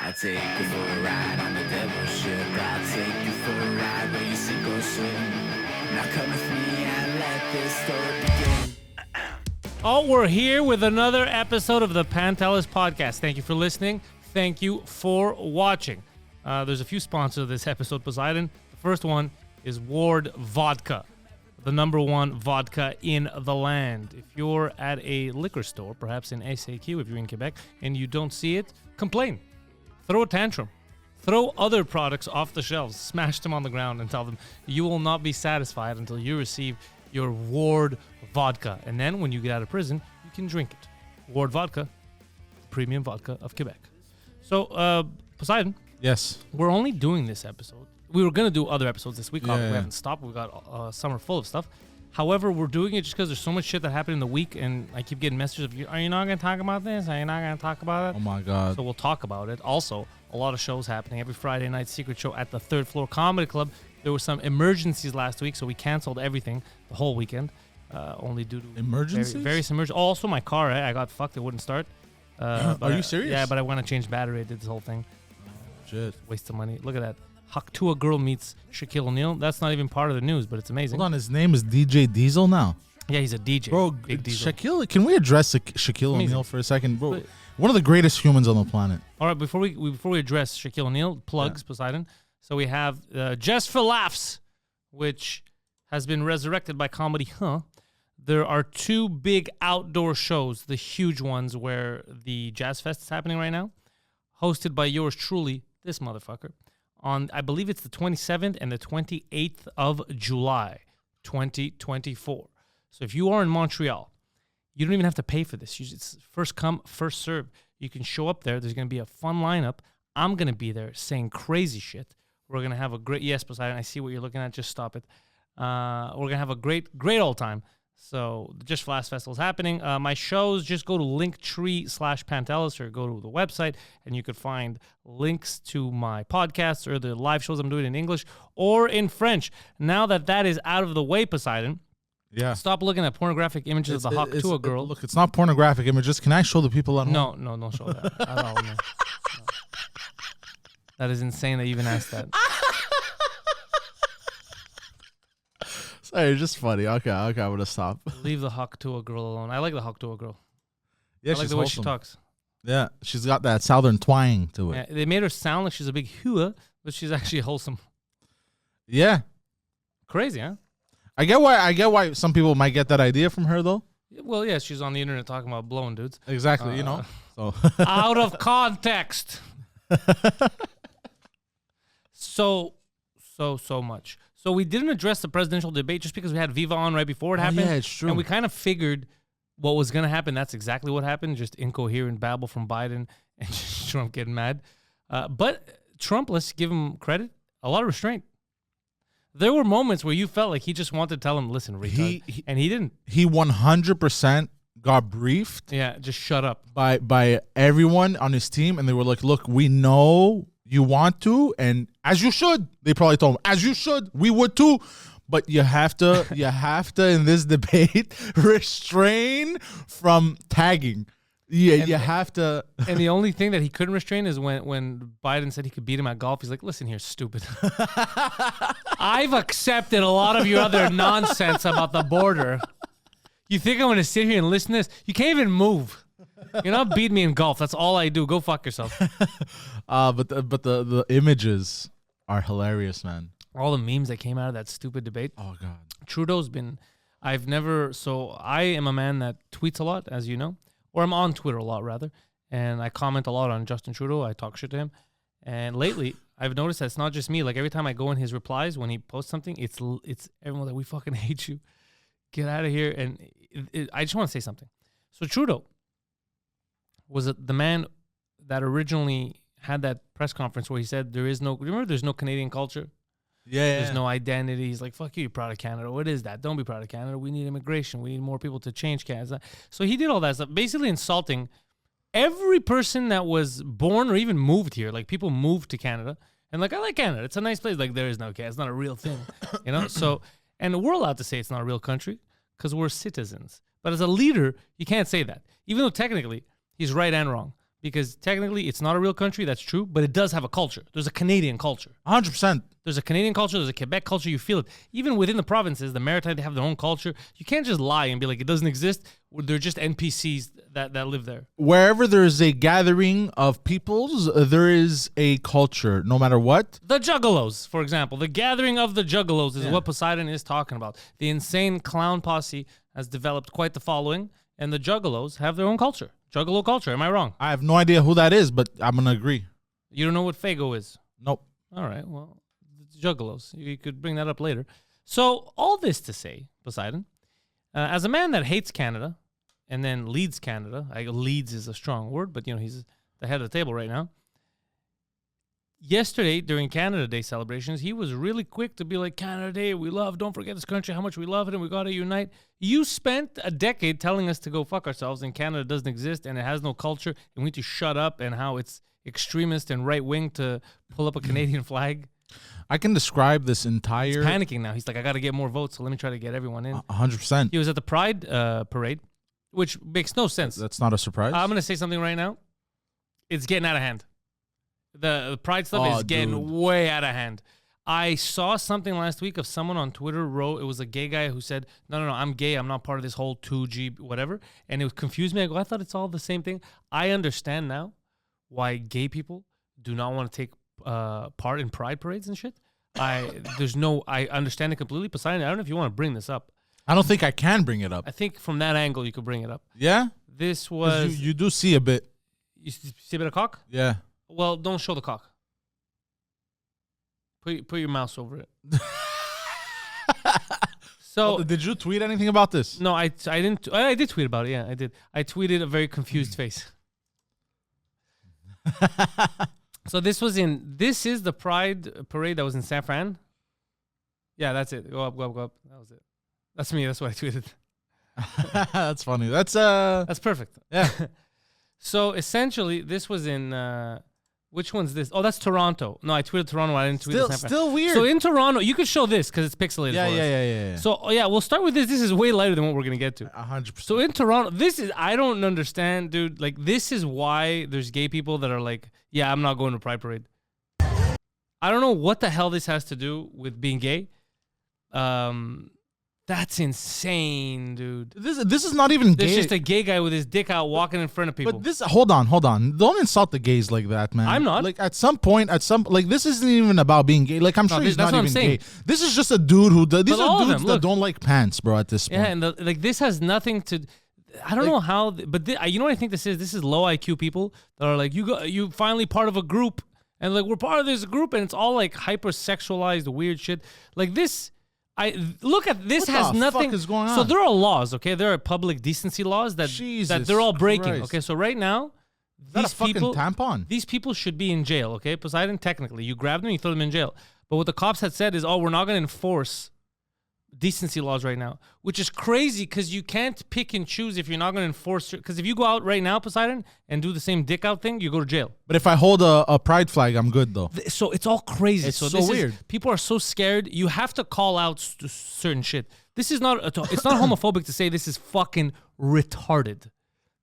I'll take you for a ride on the devil's ship. I'll take you for a ride where you sink or swim. Now come with me and let this story begin. Oh, we're here with another episode of the Pantelis podcast. Thank you for listening. Thank you for watching. There's a few sponsors of this episode, Poseidon. The first one is Ward Vodka, the number one vodka in the land. If you're at a liquor store, perhaps in SAQ, if you're in Quebec, and you don't see it, complain. Throw a tantrum. Throw other products off the shelves. Smash them on the ground and tell them you will not be satisfied until you receive your Ward Vodka. And then when you get out of prison, you can drink it. Ward Vodka, premium vodka of Quebec. So, Poseidon. Yes. We're only doing this episode. We were going to do other episodes this week. We Yeah. haven't stopped. We've got a summer full of stuff. However, we're doing it just because there's so much shit that happened in the week, and I keep getting messages of, are you not going to talk about this? Are you not going to talk about it? Oh, my God. So we'll talk about it. Also, a lot of shows happening. Every Friday night, secret show at the Third Floor Comedy Club. There were some emergencies last week, so we canceled everything the whole weekend. Only due to Emergencies? various emergencies. Also, my car, I got fucked. It wouldn't start. Are you serious? Yeah, but I want to change battery. I did this whole thing. Shit. Waste of money. Look at that. Haktua girl meets Shaquille O'Neal. That's not even part of the news, but it's amazing. Hold on. His name is DJ Diesel now. Yeah, he's a DJ. Bro, Big Diesel. Shaquille, can we address Shaquille Amazing. O'Neal for a second? Bro, But- one of the greatest humans on the planet. All right, before we address Shaquille O'Neal, plugs, Poseidon. So we have Just for Laughs, which has been resurrected by Comedy Huh. There are two big outdoor shows, the huge ones where the Jazz Fest is happening right now, hosted by yours truly, this motherfucker, on, I believe it's the 27th and the 28th of July, 2024. So if you are in Montreal, you don't even have to pay for this. It's first come, first serve. You can show up there. There's going to be a fun lineup. I'm going to be there saying crazy shit. We're going to have a great, yes, Poseidon, I see what you're looking at. Just stop it. We're going to have a great old time. So the Just for Laughs Festival is happening. My shows, just go to Linktree/Pantelis or go to the website and you could find links to my podcasts or the live shows I'm doing in English or in French. Now that is out of the way, Poseidon, Yeah. stop looking at pornographic images of the Haktua girl. Look, it's not pornographic images. Can I show the people at home? No, don't show that at all. No. That is insane that you even asked that. Sorry, it's just funny. Okay, I'm going to stop. Leave the Haktua girl alone. I like the Haktua girl. Yeah, I like she's the way wholesome. she talks. Yeah, she's got that southern twang to it. Yeah, they made her sound like she's a big hua, but she's actually wholesome. Yeah. Crazy, huh? I get why some people might get that idea from her, though. Well, yeah, she's on the internet talking about blowing dudes. Exactly, you know. So Out of context. So much. So we didn't address the presidential debate just because we had Viva on right before it happened. yeah, it's true. And we kind of figured what was going to happen. That's exactly what happened. Just incoherent babble from Biden and just Trump getting mad. But Trump, let's give him credit, a lot of restraint. There were moments where you felt like he just wanted to tell him, listen, retard, and he didn't. He 100% got briefed Yeah, just shut up. by everyone on his team, and they were like, look, we know you want to, and as you should. They probably told him, as you should, we would too. But you have to in this debate restrain from tagging. Yeah, you have to. And the only thing that he couldn't restrain is when Biden said he could beat him at golf. He's like, listen here, stupid. I've accepted a lot of your other nonsense about the border. You think I'm going to sit here and listen to this? You can't even move. You're not beating me in golf. That's all I do. Go fuck yourself. But the images are hilarious, man. All the memes that came out of that stupid debate. Oh God. Trudeau's been, I am a man that tweets a lot, as you know, or I'm on Twitter a lot rather. And I comment a lot on Justin Trudeau. I talk shit to him. And lately I've noticed that it's not just me. Like every time I go in his replies, when he posts something, it's everyone like, we fucking hate you. Get out of here. And I just want to say something. So Trudeau was the man that originally had that press conference where he said there's no Canadian culture. Yeah. There's no identity. He's like, fuck you, you're proud of Canada. What is that? Don't be proud of Canada. We need immigration. We need more people to change Canada. So he did all that stuff, basically insulting every person that was born or even moved here. Like people moved to Canada and like, I like Canada. It's a nice place. Like there is no Canada. It's not a real thing, you know? So, and we're allowed to say it's not a real country because we're citizens. But as a leader, you can't say that. Even though technically he's right and wrong because technically it's not a real country. That's true, but it does have a culture. There's a Canadian culture. 100%. There's a Canadian culture. There's a Quebec culture. You feel it. Even within the provinces, the Maritime, they have their own culture. You can't just lie and be like, it doesn't exist. They're just NPCs that live there. Wherever there is a gathering of peoples, there is a culture, no matter what. The Juggalos, for example. The gathering of the Juggalos is what Poseidon is talking about. The insane clown posse has developed quite the following, and the Juggalos have their own culture. Juggalo culture. Am I wrong? I have no idea who that is, but I'm going to agree. You don't know what Fago is? Nope. All right, well, it's Juggalos. You could bring that up later. So all this to say, Poseidon, as a man that hates Canada and then leads Canada, leads is a strong word, but he's the head of the table right now. Yesterday, during Canada Day celebrations, he was really quick to be like, Canada Day, don't forget this country, how much we love it, and we got to unite. You spent a decade telling us to go fuck ourselves, and Canada doesn't exist, and it has no culture, and we need to shut up, and how it's extremist and right-wing to pull up a Canadian flag. I can describe this entire... He's panicking now. He's like, I got to get more votes, so let me try to get everyone in. 100%. He was at the Pride parade, which makes no sense. That's not a surprise. I'm going to say something right now. It's getting out of hand. The Pride stuff is getting way out of hand. I saw something last week of someone on Twitter wrote, it was a gay guy who said, no, I'm gay. I'm not part of this whole 2G whatever. And it confused me. I go, I thought it's all the same thing. I understand now why gay people do not want to take part in pride parades and shit. I understand it completely. Poseidon, I don't know if you want to bring this up. I don't think I can bring it up. I think from that angle you could bring it up. Yeah? This was... You do see a bit. You see a bit of cock? Yeah. Well, don't show the cock. Put your mouse over it. So did you tweet anything about this? No, I didn't. I did tweet about it. Yeah, I did. I tweeted a very confused face. So this is the Pride parade that was in San Fran. Yeah, that's it. Go up. That was it. That's me. That's what I tweeted. That's funny. That's perfect. Yeah. So essentially, this was in which one's this? Oh, that's Toronto. No, I tweeted Toronto. I didn't tweet San Fran. Still weird. So in Toronto, you could show this because it's pixelated. Yeah. So we'll start with this. This is way lighter than what we're gonna get to. 100%. So in Toronto, I don't understand, dude. Like, this is why there's gay people that are like, yeah, I'm not going to Pride Parade. I don't know what the hell this has to do with being gay. That's insane, dude. This is not even gay. There's just a gay guy with his dick out walking in front of people. But this, hold on. Don't insult the gays like that, man. I'm not. Like, at some point, this isn't even about being gay. Like, I'm sure he's not even gay. This is just a dude who does. These are dudes that don't like pants, bro. At this point. Yeah, and this has nothing to. I don't know how, but you know what I think this is? This is low IQ people that are like, you finally part of a group, and like, we're part of this group, and it's all like hypersexualized weird shit. Like this. Look at this. What has the nothing. fuck is going on? So there are laws, okay? There are public decency laws that they're all breaking. Christ. Okay, so right now, these people, tampon. These people should be in jail. Okay, Poseidon. Technically, you grab them, you throw them in jail. But what the cops had said is, we're not going to enforce decency laws right now, which is crazy because you can't pick and choose if you're not going to enforce. Because if you go out right now, Poseidon, and do the same dick out thing, you go to jail. But if I hold a pride flag, I'm good though. So it's all crazy. It's so weird. People are so scared. You have to call out certain shit. This is not. It's not homophobic to say this is fucking retarded.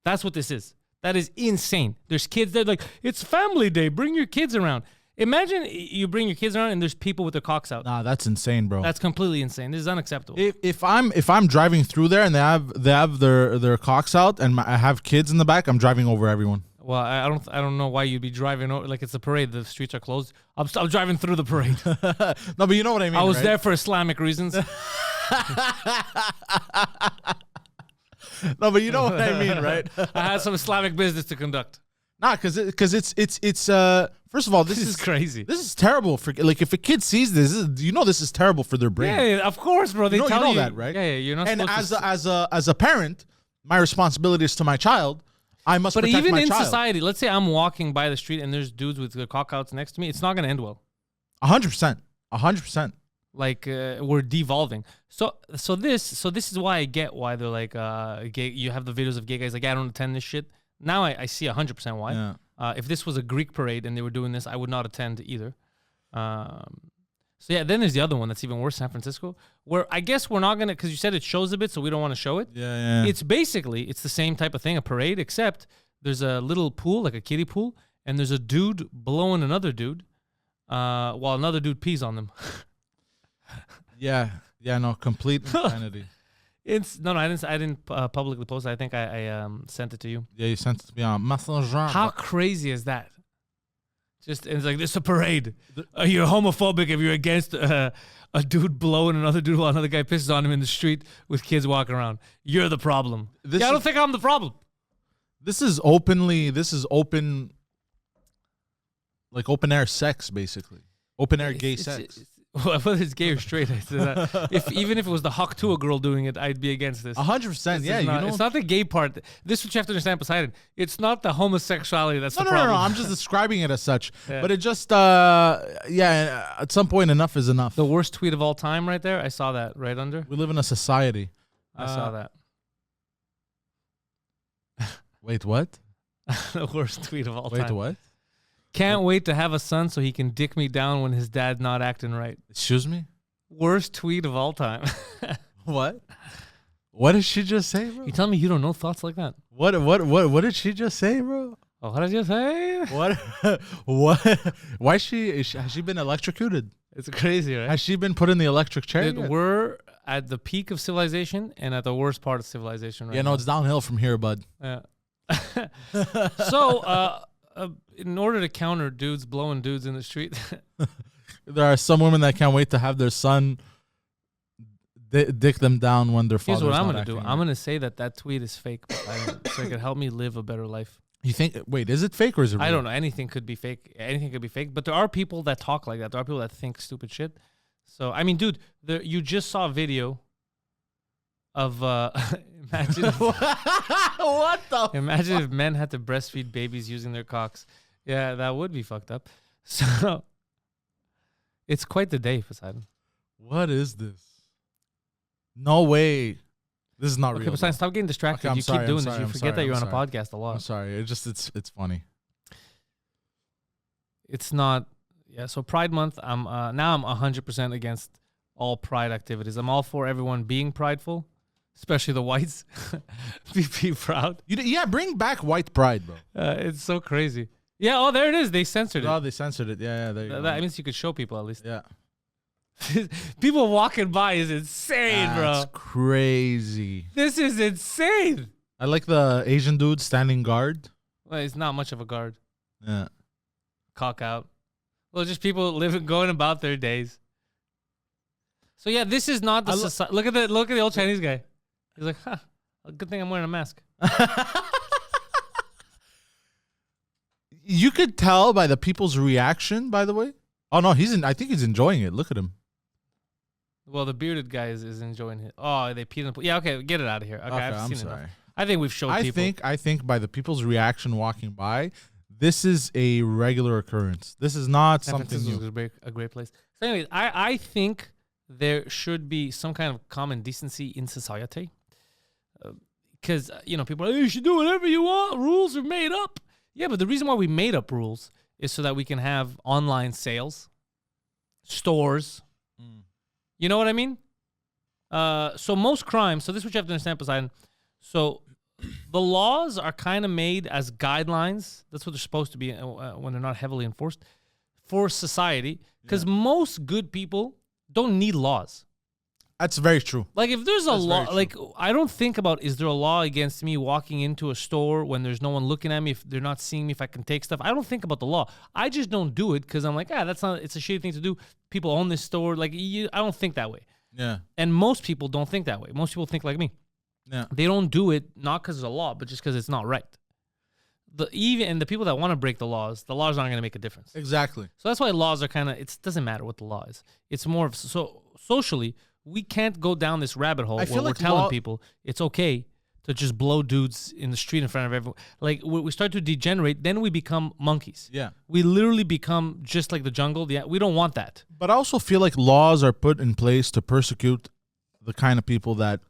That's what this is. That is insane. There's kids that like, it's family day. Bring your kids around. Imagine you bring your kids around and there's people with their cocks out. Nah, that's insane, bro. That's completely insane. This is unacceptable. If I'm driving through there and they have their cocks out and I have kids in the back, I'm driving over everyone. Well, I don't know why you'd be driving over, like it's a parade. The streets are closed. I'm driving through the parade. No, but you know what I mean. I was right? there for Islamic reasons. No, but you know what I mean, right? I had some Islamic business to conduct. Nah, because it's first of all, this is crazy. This is terrible for, like, if a kid sees this, this is terrible for their brain. Yeah, of course, bro. They you tell know that, right? Yeah, you're not. And supposed as a parent, my responsibility is to my child. I must protect my child. But even in society, let's say I'm walking by the street and there's dudes with their cock outs next to me. It's not going to end well. 100%. 100%. Like, we're devolving. So this is why I get why they're like, gay. You have the videos of gay guys like, I don't attend this shit. Now I see 100% why. Yeah. If this was a Greek parade and they were doing this, I would not attend either. So yeah, then there's the other one that's even worse, San Francisco, where I guess we're not gonna, because you said it shows a bit, so we don't want to show it. Yeah. It's basically, it's the same type of thing, a parade, except there's a little pool, like a kiddie pool, and there's a dude blowing another dude, while another dude pees on them. Yeah, no, complete insanity. I didn't publicly post it. I think I sent it to you. Yeah, you sent it to me on Messenger. How crazy is that? Just it's like, this is a parade. You're homophobic if you're against a dude blowing another dude while another guy pisses on him in the street with kids walking around. You're the problem. I don't think I'm the problem. This is open, like open air sex, basically. Open air gay sex. Whether it's gay or straight, even if it was the Huck to a girl doing it, I'd be against this. 100%. Yeah, it's not the gay part. This is what you have to understand, Poseidon. It's not the homosexuality that's the problem. No. I'm just describing it as such. Yeah. But it just, at some point, enough is enough. The worst tweet of all time, right there. I saw that right under. We live in a society. I saw that. Wait, what? The worst tweet of all time. Wait, what? Can't wait to have a son so he can dick me down when his dad's not acting right. Excuse me? Worst tweet of all time. What? What did she just say, bro? You telling me you don't know thoughts like that? What did she just say, bro? Oh, what did you say? What? Why has she been electrocuted? It's crazy, right? Has she been put in the electric chair? Dude, we're at the peak of civilization and at the worst part of civilization right now. It's downhill from here, bud. Yeah. So, in order to counter dudes blowing dudes in the street, there are some women that can't wait to have their son dick them down when their father's Here's what I'm not going to do. acting I'm right. going to say that tweet is fake, so it can help me live a better life. You think? Wait, is it fake or is it real? I don't know. Anything could be fake. Anything could be fake. But there are people that talk like that. There are people that think stupid shit. So, I mean, dude, you just saw a video of imagine if men had to breastfeed babies using their cocks. Yeah, that would be fucked up. So it's quite the day, Poseidon. What is this? No way. This is not real. Okay, Poseidon, stop getting distracted. Okay, you keep doing this. You forget that you're on a podcast a lot. I'm sorry. It's funny. It's not. Yeah. So Pride Month. I'm 100% against all pride activities. I'm all for everyone being prideful. Especially the whites. be proud. Yeah, bring back white pride, bro. It's so crazy. Yeah, oh, there it is. They censored it. Oh, they censored it. Yeah, there you go. That means you could show people at least. Yeah. People walking by is insane, bro. That's crazy. This is insane. I like the Asian dude standing guard. Well, it's not much of a guard. Yeah. Cock out. Well, just people going about their days. So yeah, this is not the society. Look at the old Chinese guy. He's like, good thing I'm wearing a mask. You could tell by the people's reaction, by the way. Oh, no, I think he's enjoying it. Look at him. Well, the bearded guy is enjoying it. Oh, they peed in the pool. Yeah, okay, get it out of here. Okay, I'm sorry. Enough. I think we've showed people. I think by the people's reaction walking by, this is a regular occurrence. This is not something new. A great place. So anyways, I think there should be some kind of common decency in society. Because, people are like, you should do whatever you want. Rules are made up. Yeah, but the reason why we made up rules is so that we can have online sales, stores. You know what I mean? So most crimes, so this is what you have to understand, Poseidon. So the laws are kind of made as guidelines. That's what they're supposed to be when they're not heavily enforced for society. Because most good people don't need laws. That's very true. Like if there's a law, like I don't think about, is there a law against me walking into a store when there's no one looking at me, if they're not seeing me, if I can take stuff? I don't think about the law. I just don't do it because I'm like, it's a shitty thing to do. People own this store. Like I don't think that way. Yeah. And most people don't think that way. Most people think like me. Yeah. They don't do it not because of the law, but just because it's not right. The people that want to break the laws aren't going to make a difference. Exactly. So that's why laws are it doesn't matter what the law is. It's more of socially. We can't go down this rabbit hole where we're telling people it's okay to just blow dudes in the street in front of everyone. Like, we start to degenerate, then we become monkeys. Yeah. We literally become just like the jungle. Yeah, we don't want that. But I also feel like laws are put in place to persecute the kind of people that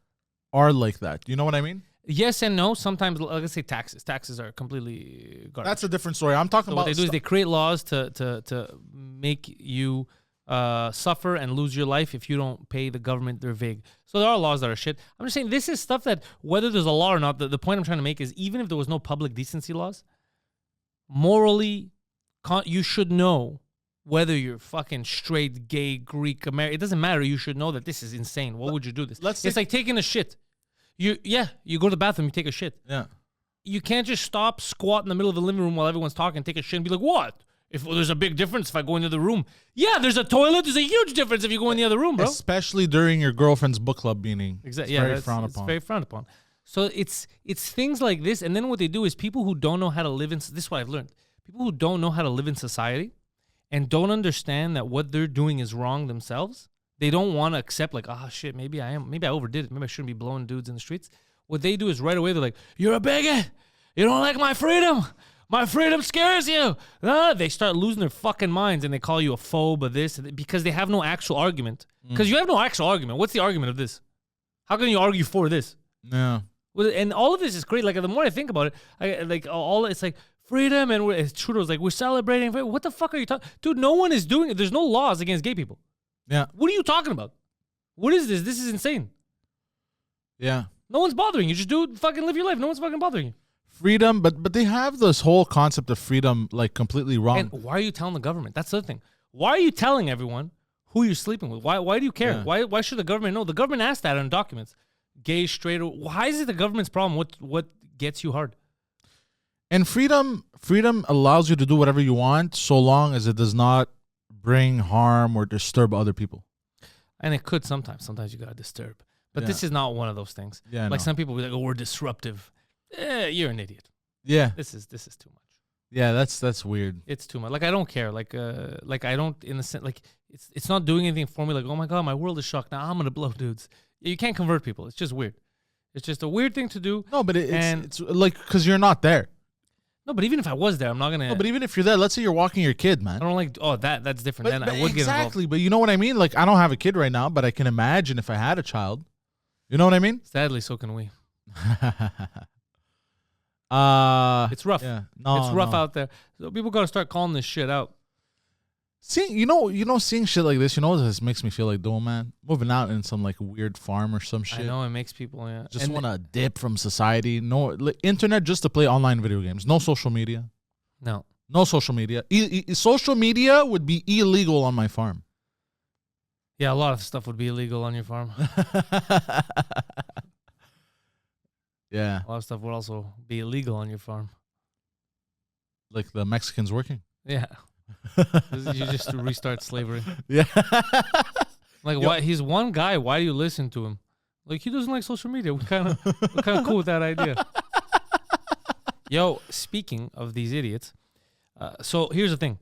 are like that. You know what I mean? Yes and no. Sometimes, let's say taxes. Taxes are completely garbage. That's a different story. I'm talking about what they do is they create laws to make you suffer and lose your life if you don't pay the government their vig. So there are laws that are shit. I'm just saying this is stuff that whether there's a law or not, the point I'm trying to make is even if there was no public decency laws, morally, you should know whether you're fucking straight, gay, Greek, American. It doesn't matter. You should know that this is insane. Why would you do this? It's like taking a shit. You go to the bathroom, you take a shit. Yeah. You can't just stop, squat in the middle of the living room while everyone's talking, take a shit and be like, what? If there's a big difference if I go into the room. Yeah, there's a toilet. There's a huge difference if you go in the other room, bro. Especially during your girlfie's book club meeting. Exactly. It's Yeah, very frowned it's upon. very frowned upon. So it's things like this. And then what they do is people who don't know how to live in, this is what I've learned. People who don't know how to live in society and don't understand that what they're doing is wrong themselves. They don't want to accept like, oh shit, maybe I overdid it. Maybe I shouldn't be blowing dudes in the streets. What they do is right away, they're like, you're a bigot. You don't like my freedom. My freedom scares you. They start losing their fucking minds and they call you a phobe of this because they have no actual argument. Because you have no actual argument. What's the argument of this? How can you argue for this? Yeah. Well, and all of this is great. Like the more I think about it, it's like freedom and Trudeau's like, we're celebrating. What the fuck are you talking? Dude, no one is doing it. There's no laws against gay people. Yeah. What are you talking about? What is this? This is insane. Yeah. No one's bothering you. Just fucking live your life. No one's fucking bothering you. Freedom, but they have this whole concept of freedom like completely wrong. And why are you telling the government? That's the other thing. Why are you telling everyone who you're sleeping with? Why do you care? Yeah. Why should the government know? The government asked that on documents. Gay, straight. Why is it the government's problem? What gets you hard? And freedom allows you to do whatever you want so long as it does not bring harm or disturb other people. And it could sometimes. Sometimes you gotta disturb. But this is not one of those things. Yeah, like no. some people be like, "Oh, we're disruptive." You're an idiot. Yeah. This is too much. Yeah, that's weird. It's too much. Like I don't care. Like I don't in the sense like it's not doing anything for me. Like, oh my god, my world is shocked. Now I'm gonna blow dudes. You can't convert people. It's just weird. It's just a weird thing to do. No, but it's like because you're not there. No, but even if I was there, I'm not gonna. No, but even if you're there, let's say you're walking your kid, man. I don't like. Oh, that's different. Then I would get involved. Exactly, but you know what I mean. Like I don't have a kid right now, but I can imagine if I had a child. You know what I mean? Sadly, so can we. It's rough. Yeah. No, it's rough out there. So people gotta start calling this shit out. Seeing seeing shit like this, what this makes me feel like doing, man? Moving out in some like weird farm or some shit. I know it makes people just want to dip from society. No internet just to play online video games. No social media. No social media. Social media would be illegal on my farm. Yeah, a lot of stuff would be illegal on your farm. Yeah. A lot of stuff would also be illegal on your farm. Like the Mexicans working. Yeah. You just restart slavery. Yeah. Like, why? He's one guy. Why do you listen to him? Like, he doesn't like social media. We're kind of cool with that idea. Yo, speaking of these idiots, so here's the thing.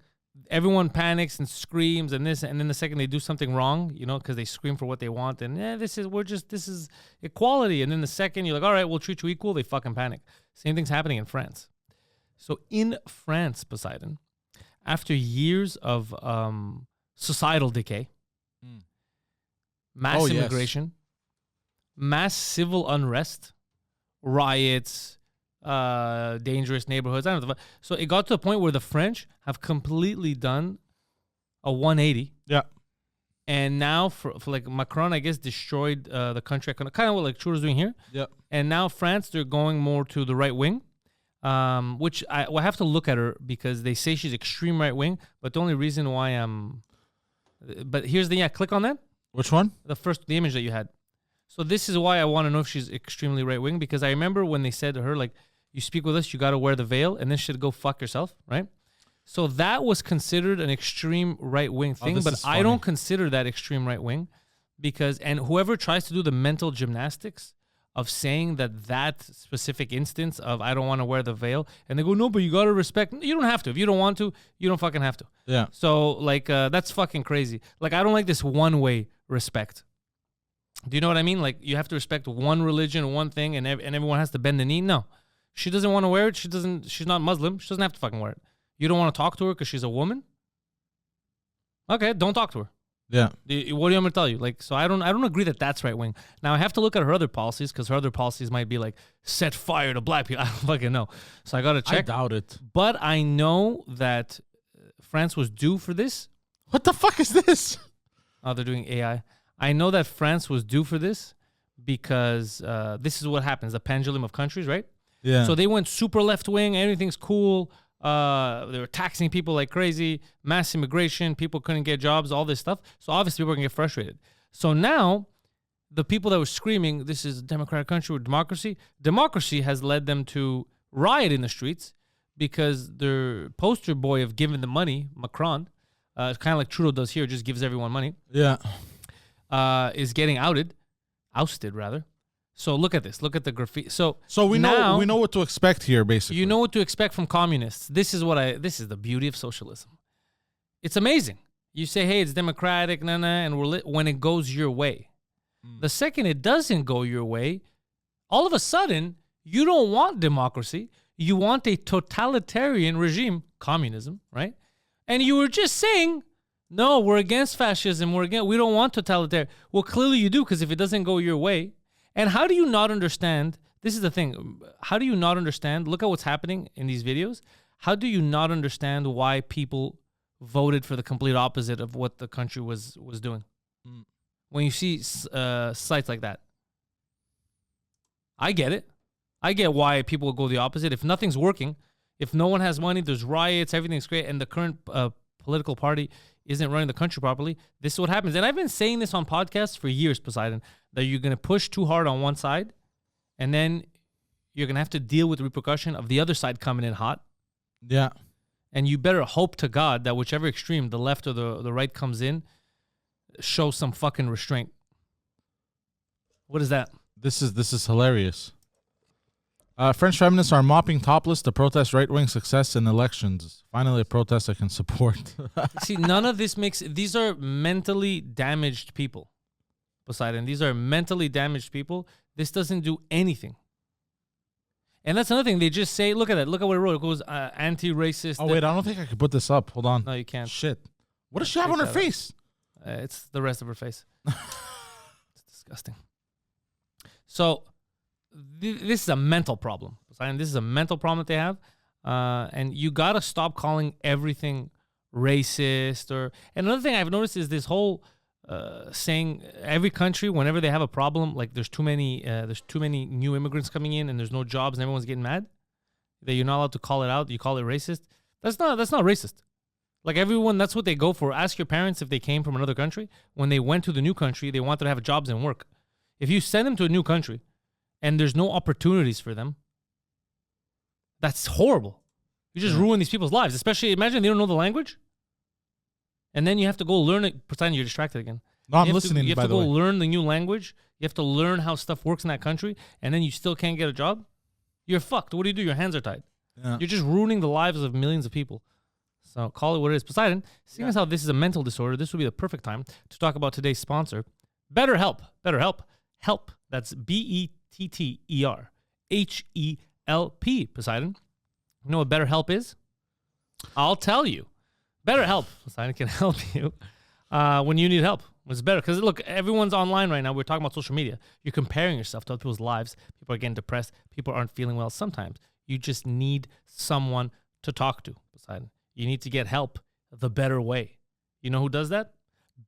Everyone panics and screams and this, and then the second they do something wrong, because they scream for what they want, and this is equality. And then the second you're like, all right, we'll treat you equal, they fucking panic. Same thing's happening in France. So in France, Poseidon, after years of societal decay, mass immigration, mass civil unrest, riots, dangerous neighborhoods. I don't know. So it got to a point where the French have completely done a 180. Yeah. And now for like Macron, I guess, destroyed the country, kind of what like Trudeau's doing here. Yeah. And now France, they're going more to the right wing, which I have to look at her because they say she's extreme right wing. But the only reason why but here's click on that. Which one? The image that you had. So this is why I want to know if she's extremely right wing, because I remember when they said to her, like, you speak with us, you got to wear the veil, and then she'd go fuck yourself, right? So that was considered an extreme right wing thing, but I don't consider that extreme right wing and whoever tries to do the mental gymnastics of saying that specific instance of I don't want to wear the veil, and they go, no, but you got to respect. You don't have to. If you don't want to, you don't fucking have to. Yeah. So like that's fucking crazy. Like I don't like this one way respect. Do you know what I mean? Like you have to respect one religion, one thing, and everyone has to bend the knee. No, she doesn't want to wear it. She's not Muslim. She doesn't have to fucking wear it. You don't want to talk to her because she's a woman? Okay, don't talk to her. Yeah. What do you want me to tell you? Like, so I don't agree that that's right wing. Now I have to look at her other policies because her other policies might be like set fire to black people. I don't fucking know. So I got to check. I doubt it. But I know that France was due for this What the fuck is this? Oh, they're doing AI. I know that France was due for this because this is what happens, the pendulum of countries, right? Yeah. So they went super left-wing, everything's cool. They were taxing people like crazy, mass immigration, people couldn't get jobs, all this stuff. So obviously people are going to get frustrated. So now the people that were screaming, this is a democratic country with democracy has led them to riot in the streets because their poster boy of giving the money, Macron, kind of like Trudeau does here, just gives everyone money, Yeah. is getting ousted rather. So look at this. Look at the graffiti. So we now, know what to expect here, basically. You know what to expect from communists. This is the beauty of socialism. It's amazing. You say, hey, it's democratic, and when it goes your way. The second it doesn't go your way, all of a sudden, you don't want democracy. You want a totalitarian regime, communism, right? And you were just saying, no, we're against fascism. We don't want totalitarian. Well, clearly you do, because if it doesn't go your way, and how do you not understand? This is the thing. How do you not understand? Look at what's happening in these videos. How do you not understand why people voted for the complete opposite of what the country was doing? When you see sites like that, I get it. I get why people will go the opposite. If nothing's working, if no one has money, there's riots, everything's great, and the current political party isn't running the country properly, this is what happens. And I've been saying this on podcasts for years, Poseidon, that you're going to push too hard on one side, and then you're going to have to deal with the repercussion of the other side coming in hot. Yeah. And you better hope to God that whichever extreme, the left or the right comes in, show some fucking restraint. What is that? This is hilarious. French feminists are mopping topless to protest right-wing success in elections. Finally, a protest I can support. See, none of this makes... These are mentally damaged people, Poseidon. These are mentally damaged people. This doesn't do anything. And that's another thing. They just say, look at that. Look at what it wrote. It goes anti-racist. Oh, wait. I don't think I can put this up. Hold on. No, you can't. Shit. What does she have on her face? It's the rest of her face. It's disgusting. So... this is a mental problem. This is a mental problem that they have. And you got to stop calling everything racist. And another thing I've noticed is this whole saying every country, whenever they have a problem, like there's too many new immigrants coming in and there's no jobs and everyone's getting mad, that you're not allowed to call it out. You call it racist. That's not racist. Like everyone, that's what they go for. Ask your parents if they came from another country. When they went to the new country, they wanted to have jobs and work. If you send them to a new country, and there's no opportunities for them, that's horrible. You just ruin these people's lives. Especially, imagine they don't know the language, and then you have to go learn it. Pretend you're distracted again. No, I'm listening, You by have to the go way. learn the new language. You have to learn how stuff works in that country, and then you still can't get a job. You're fucked. What do? Your hands are tied. Yeah. You're just ruining the lives of millions of people. So call it what it is. Poseidon, seeing as how this is a mental disorder, this would be the perfect time to talk about today's sponsor, BetterHelp. BetterHelp. Help. That's BetterHelp, Poseidon. You know what BetterHelp is? I'll tell you. BetterHelp, Poseidon, can help you when you need help. It's better because, look, everyone's online right now. We're talking about social media. You're comparing yourself to other people's lives. People are getting depressed. People aren't feeling well. Sometimes you just need someone to talk to, Poseidon. You need to get help the better way. You know who does that?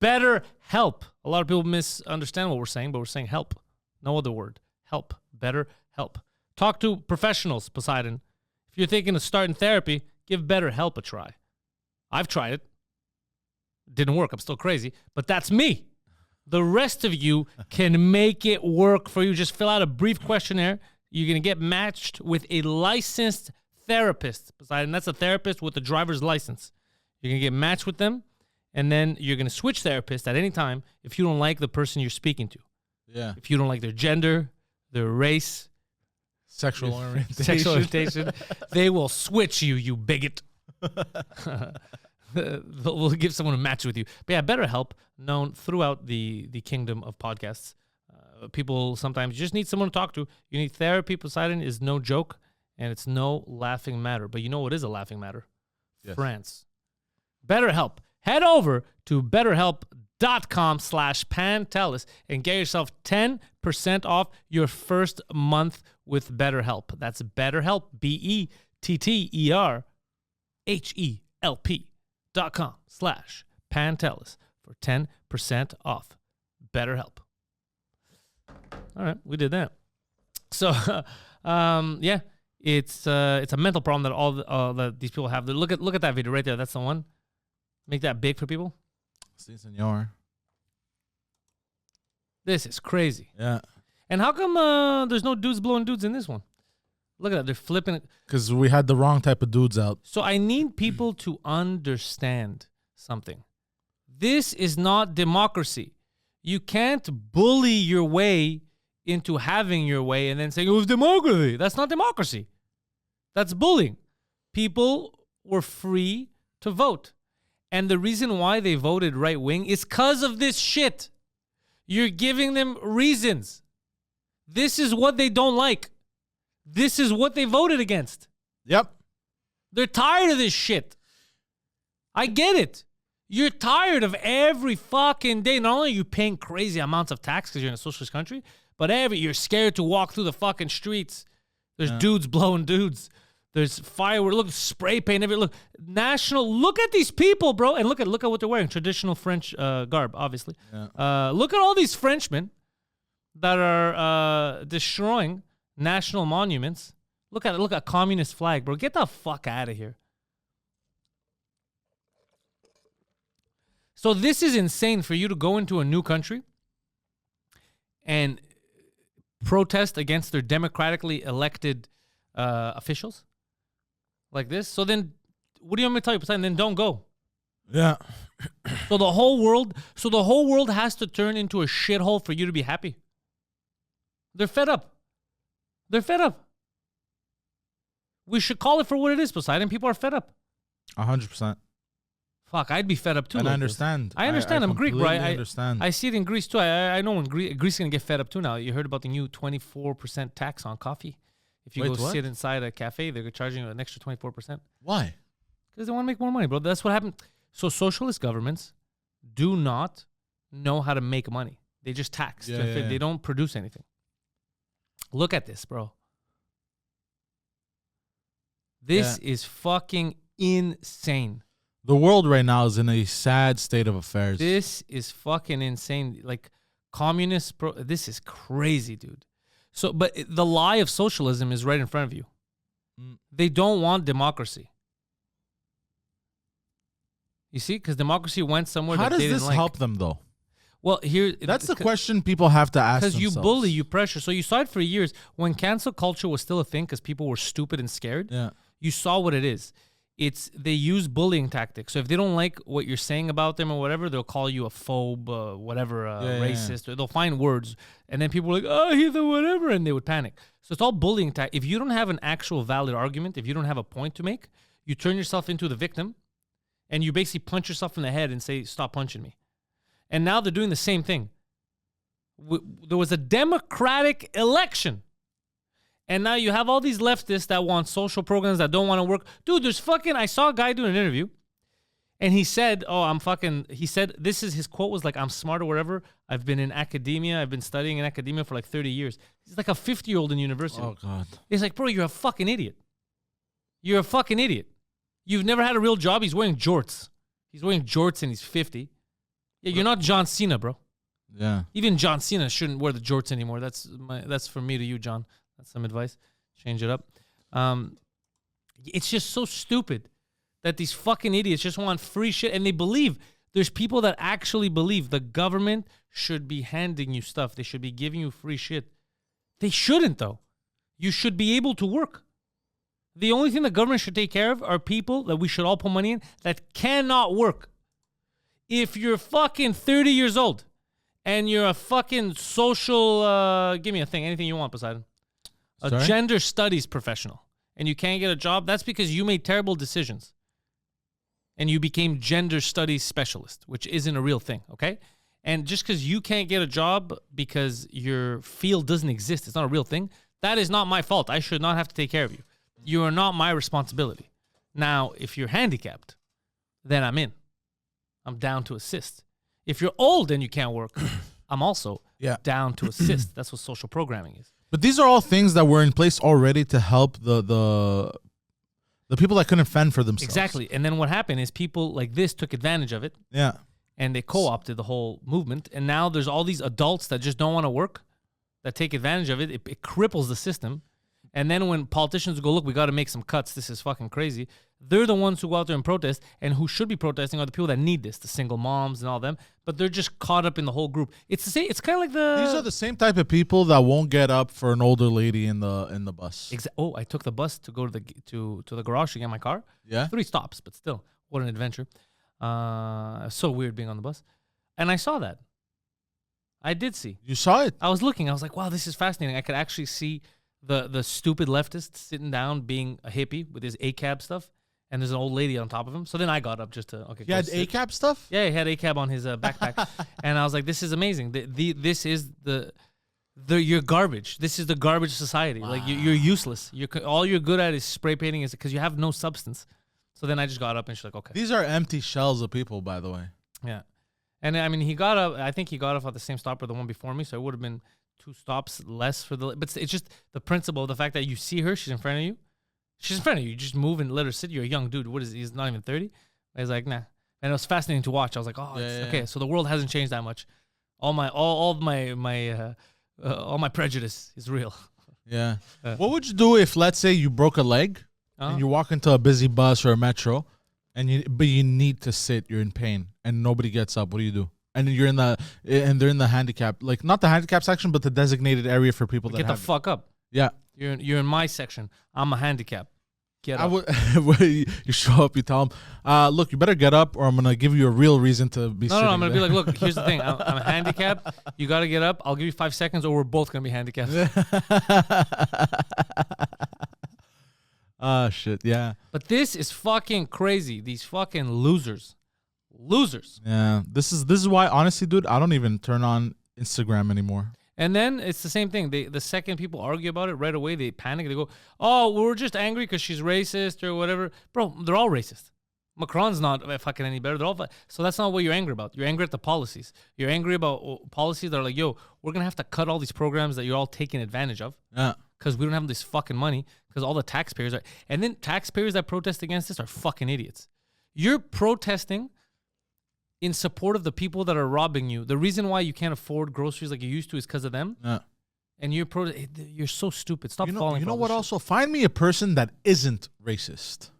BetterHelp. A lot of people misunderstand what we're saying, but we're saying help. No other word. Help. Better help. Talk to professionals, Poseidon. If you're thinking of starting therapy, give BetterHelp a try. I've tried it. Didn't work. I'm still crazy. But that's me. The rest of you can make it work for you. Just fill out a brief questionnaire. You're going to get matched with a licensed therapist, Poseidon. That's a therapist with a driver's license. You're going to get matched with them, and then you're going to switch therapists at any time if you don't like the person you're speaking to. Yeah. If you don't like their gender, their race, Sexual orientation, they will switch you, you bigot. We'll give someone a match with you. But yeah, BetterHelp, known throughout the kingdom of podcasts. People sometimes just need someone to talk to. You need therapy. Poseidon is no joke, and it's no laughing matter. But you know what is a laughing matter? Yes. France. BetterHelp. Head over to betterhelp.com/Pantelis and get yourself 10% off your first month with BetterHelp. That's BetterHelp, BetterHelp.com/Pantelis. Pantelis for 10% off. BetterHelp. All right, we did that. So, yeah, it's a mental problem that all that these people have. Look at that video right there. That's the one. Make that big for people. Si, senor. This is crazy. Yeah. And how come there's no dudes blowing dudes in this one? Look at that. They're flipping it. Because we had the wrong type of dudes out. So I need people to understand something. This is not democracy. You can't bully your way into having your way and then saying, it was democracy. That's not democracy. That's bullying. People were free to vote. And the reason why they voted right wing is because of this shit. You're giving them reasons. This is what they don't like. This is what they voted against. Yep. They're tired of this shit. I get it. You're tired of every fucking day. Not only are you paying crazy amounts of tax because you're in a socialist country, but you're scared to walk through the fucking streets. There's dudes blowing dudes. There's fireworks. Look, spray paint. Look, look at these people, bro. And look at what they're wearing. Traditional French garb, obviously. Yeah. Look at all these Frenchmen that are destroying national monuments. Look at communist flag, bro. Get the fuck out of here. So this is insane for you to go into a new country and protest against their democratically elected officials like this. So then, what do you want me to tell you? Then don't go. Yeah. So the whole world has to turn into a shithole for you to be happy. They're fed up. We should call it for what it is, Poseidon. People are fed up. 100%. Fuck, I'd be fed up too. And like I understand. This. I understand. I'm Greek, bro. I understand. I see it in Greece too. I know when Greece is going to get fed up too now. You heard about the new 24% tax on coffee? If you sit inside a cafe, they're charging you an extra 24%. Why? Because they want to make more money, bro. That's what happened. So socialist governments do not know how to make money. They just tax. They don't produce anything. Look at this, bro. This is fucking insane. The world right now is in a sad state of affairs. This is fucking insane. Like communists, bro. This is crazy, dude. So, but the lie of socialism is right in front of you. They don't want democracy. You see, because democracy went somewhere. How that does they didn't this like. help them, though? Well, that's the question people have to ask themselves. Because you bully, you pressure. So you saw it for years when cancel culture was still a thing because people were stupid and scared. Yeah. You saw what it is. They use bullying tactics. So if they don't like what you're saying about them or whatever, they'll call you a phobe, racist, or they'll find words. And then people are like, oh, he's a whatever, and they would panic. So it's all bullying tactics. If you don't have an actual valid argument, if you don't have a point to make, you turn yourself into the victim, and you basically punch yourself in the head and say, stop punching me. And now they're doing the same thing. There was a democratic election. And now you have all these leftists that want social programs that don't want to work. Dude, I saw a guy doing an interview and he said, this is his quote was like, I'm smart or whatever. I've been in academia. I've been studying in academia for like 30 years. He's like a 50-year-old in university. Oh, God. He's like, bro, you're a fucking idiot. You're a fucking idiot. You've never had a real job. He's wearing jorts. He's wearing jorts and he's 50. Yeah, you're not John Cena, bro. Yeah. Even John Cena shouldn't wear the jorts anymore. That's from me to you, John. That's some advice. Change it up. It's just so stupid that these fucking idiots just want free shit. And they believe, there's people that actually believe the government should be handing you stuff. They should be giving you free shit. They shouldn't, though. You should be able to work. The only thing the government should take care of are people that we should all put money in that cannot work. If you're fucking 30 years old and you're a fucking social, give me a thing, anything you want, Poseidon. A gender studies professional, and you can't get a job, that's because you made terrible decisions. And you became gender studies specialist, which isn't a real thing, okay? And just because you can't get a job because your field doesn't exist, it's not a real thing, that is not my fault. I should not have to take care of you. You are not my responsibility. Now, if you're handicapped, then I'm in. I'm down to assist. If you're old and you can't work, I'm also down to assist. That's what social programming is. But these are all things that were in place already to help the The people that couldn't fend for themselves. Exactly. And then what happened is people like this took advantage of it. Yeah. And they co-opted the whole movement. And now there's all these adults that just don't want to work, that take advantage of it. It cripples the system. And then when politicians go, look, we got to make some cuts. This is fucking crazy. They're the ones who go out there and protest. And who should be protesting are the people that need this, the single moms and all them. But they're just caught up in the whole group. It's the same. It's kind of like the... These are the same type of people that won't get up for an older lady in the bus. Oh, I took the bus to go to the garage to get my car. Yeah. 3 stops, but still, what an adventure. So weird being on the bus. And I saw that. I did see. You saw it? I was looking. I was like, wow, this is fascinating. I could actually see the stupid leftist sitting down being a hippie with his ACAB stuff. And there's an old lady on top of him. So then I got up just to, okay. He had ACAB stuff? Yeah, he had ACAB on his backpack. And I was like, this is amazing. This is you're garbage. This is the garbage society. Wow. Like, you're useless. All you're good at is spray painting, is because you have no substance. So then I just got up and she's like, okay. These are empty shells of people, by the way. Yeah. And I mean, he got up. I think he got off at the same stop or the one before me. So it would have been 2 stops less for the. But it's just the principle, the fact that you see her, she's in front of you. She's in front of you. You just move and let her sit. You're a young dude. What is he? He's not even 30. I was like, nah. And it was fascinating to watch. I was like, oh, okay. So the world hasn't changed that much. All my prejudice is real. Yeah. What would you do if, let's say, you broke a leg and you walk into a busy bus or a metro, but you need to sit, you're in pain, and nobody gets up? What do you do? And they're in the handicap, like not the handicap section, but the designated area for people that get the fuck up. Yeah. You're in my section. I'm a handicap. Get up. You show up, you tell them, look, you better get up, or I'm gonna give you a real reason to be. No, I'm gonna be like, look, here's the thing. I'm a handicap. You gotta get up. I'll give you 5 seconds, or we're both gonna be handicapped. Oh shit, yeah. But this is fucking crazy. These fucking losers. Yeah, this is why, honestly, dude, I don't even turn on Instagram anymore. And then it's the same thing. The second people argue about it, right away they panic. They go, "Oh, we're just angry because she's racist or whatever." Bro, they're all racist. Macron's not fucking any better. They're all so that's not what you're angry about. You're angry at the policies. You're angry about policies that are like, "Yo, we're gonna have to cut all these programs that you're all taking advantage of." Yeah. Because we don't have this fucking money. Because all the taxpayers are, and then taxpayers that protest against this are fucking idiots. You're protesting in support of the people that are robbing you. The reason why you can't afford groceries like you used to is because of them. Yeah. And you're so stupid. Stop falling. You know what? Also, find me a person that isn't racist.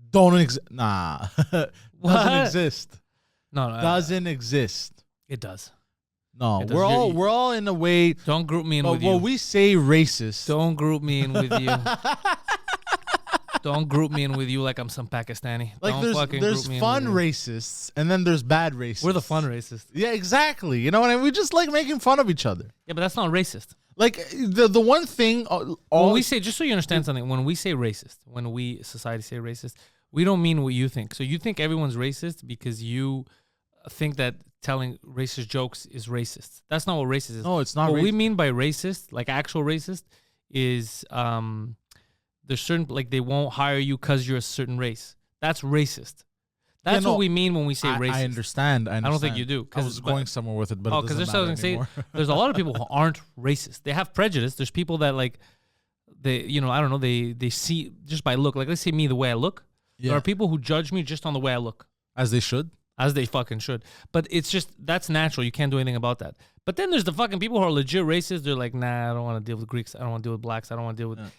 Don't exist. Nah, doesn't exist. No, doesn't exist. It does. No, it does. We're all in a way. Don't group me in with you. Well, we say racist. Don't group me in with you. Don't group me in with you like I'm some Pakistani. Like there's fun racists and then there's bad racists. We're the fun racists. Yeah, exactly. You know what I mean? We just like making fun of each other. Yeah, but that's not racist. Like the one thing. When we say, just so you understand something, when we say racist, when we society say racist, we don't mean what you think. So you think everyone's racist because you think that telling racist jokes is racist. That's not what racist is. No, it's not. What we mean by racist, like actual racist, is there's certain, like, they won't hire you because you're a certain race. That's racist. That's what we mean when we say racist. I understand. I don't think you do. I was going somewhere with it, but because there's something say. There's a lot of people who aren't racist. They have prejudice. There's people that like I don't know. They see just by look. Like, let's say me, the way I look. Yeah. There are people who judge me just on the way I look. As they should. As they fucking should. But it's just, that's natural. You can't do anything about that. But then there's the fucking people who are legit racist. They're like, nah, I don't want to deal with Greeks. I don't want to deal with blacks. I don't want to deal with... Yeah.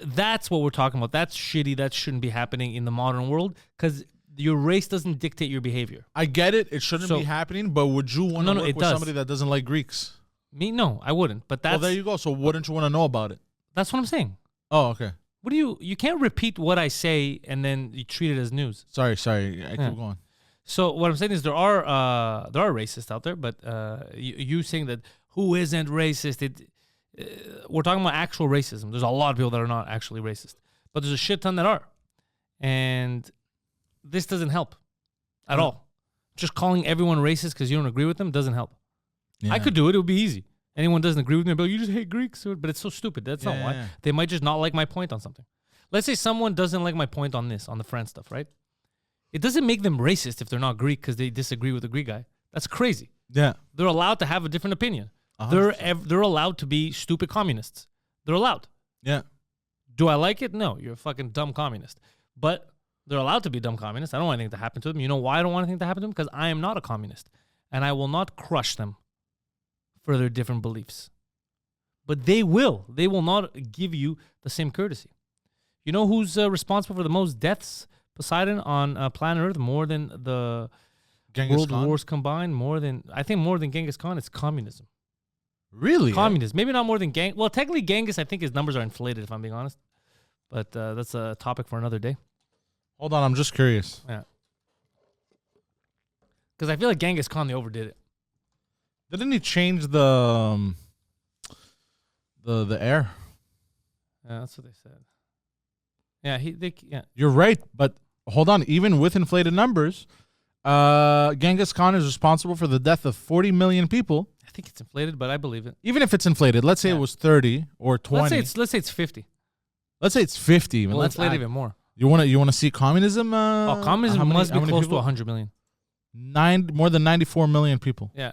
That's what we're talking about. That's shitty. That shouldn't be happening in the modern world because your race doesn't dictate your behavior. I get it. It shouldn't be happening, but would you want to work with somebody that doesn't like Greeks? Me? No, I wouldn't. But that's... Well, there you go. So wouldn't you want to know about it? That's what I'm saying. Oh, okay. What do you can't repeat what I say and then you treat it as news. Sorry. I keep going. So what I'm saying is there are racists out there, but you saying that who isn't racist? We're talking about actual racism. There's a lot of people that are not actually racist, but there's a shit ton that are, and this doesn't help at all. Just calling everyone racist because you don't agree with them doesn't help. Yeah. I could do it; it would be easy. Anyone doesn't agree with me, but you just hate Greeks, but it's so stupid. That's not why. They might just not like my point on something. Let's say someone doesn't like my point on this, on the friend stuff, right? It doesn't make them racist if they're not Greek because they disagree with the Greek guy. That's crazy. Yeah, they're allowed to have a different opinion. 100%. They're allowed to be stupid communists. They're allowed. Yeah. Do I like it? No, you're a fucking dumb communist. But they're allowed to be dumb communists. I don't want anything to happen to them. You know why I don't want anything to happen to them? Because I am not a communist. And I will not crush them for their different beliefs. But they will. They will not give you the same courtesy. You know who's responsible for the most deaths, Poseidon, on planet Earth? More than the Genghis world Khan? wars combined? More than Genghis Khan, it's communism. Really? Communism. Maybe not more than Well, technically Genghis, I think his numbers are inflated, if I'm being honest. But that's a topic for another day. Hold on, I'm just curious. Yeah. Because I feel like Genghis Khan, they overdid it. Didn't he change the air? Yeah, that's what they said. Yeah, yeah. You're right, but hold on. Even with inflated numbers, Genghis Khan is responsible for the death of 40 million people. I think it's inflated, but I believe it. Even if it's inflated, let's say it was 30 or 20. Let's say it's 50. Let's say it's 50. Well, let's inflate even more. You want to see communism? Communism must be close to people? 100 million. More than 94 million people. Yeah.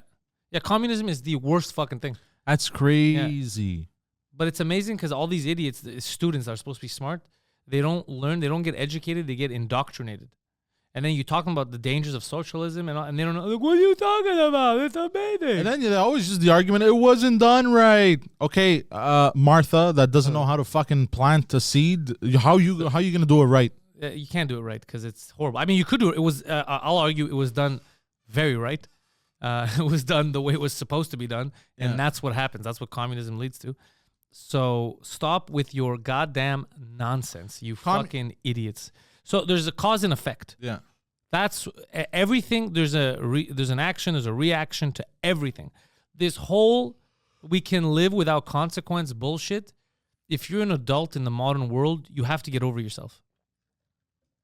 Yeah, communism is the worst fucking thing. That's crazy. But it's amazing because all these idiots, the students that are supposed to be smart, they don't learn, they don't get educated, they get indoctrinated. And then you're talking about the dangers of socialism and they don't know, like, what are you talking about? It's amazing. And then they always use the argument, it wasn't done right. Okay, Martha, that doesn't know how to fucking plant a seed, how you going to do it right? You can't do it right because it's horrible. I mean, you could do it. It was, I'll argue, it was done very right. It was done the way it was supposed to be done. And that's what happens. That's what communism leads to. So stop with your goddamn nonsense, you fucking idiots. So there's a cause and effect. Yeah. That's everything. There's an action, there's a reaction to everything. This whole we can live without consequence bullshit. If you're an adult in the modern world, you have to get over yourself.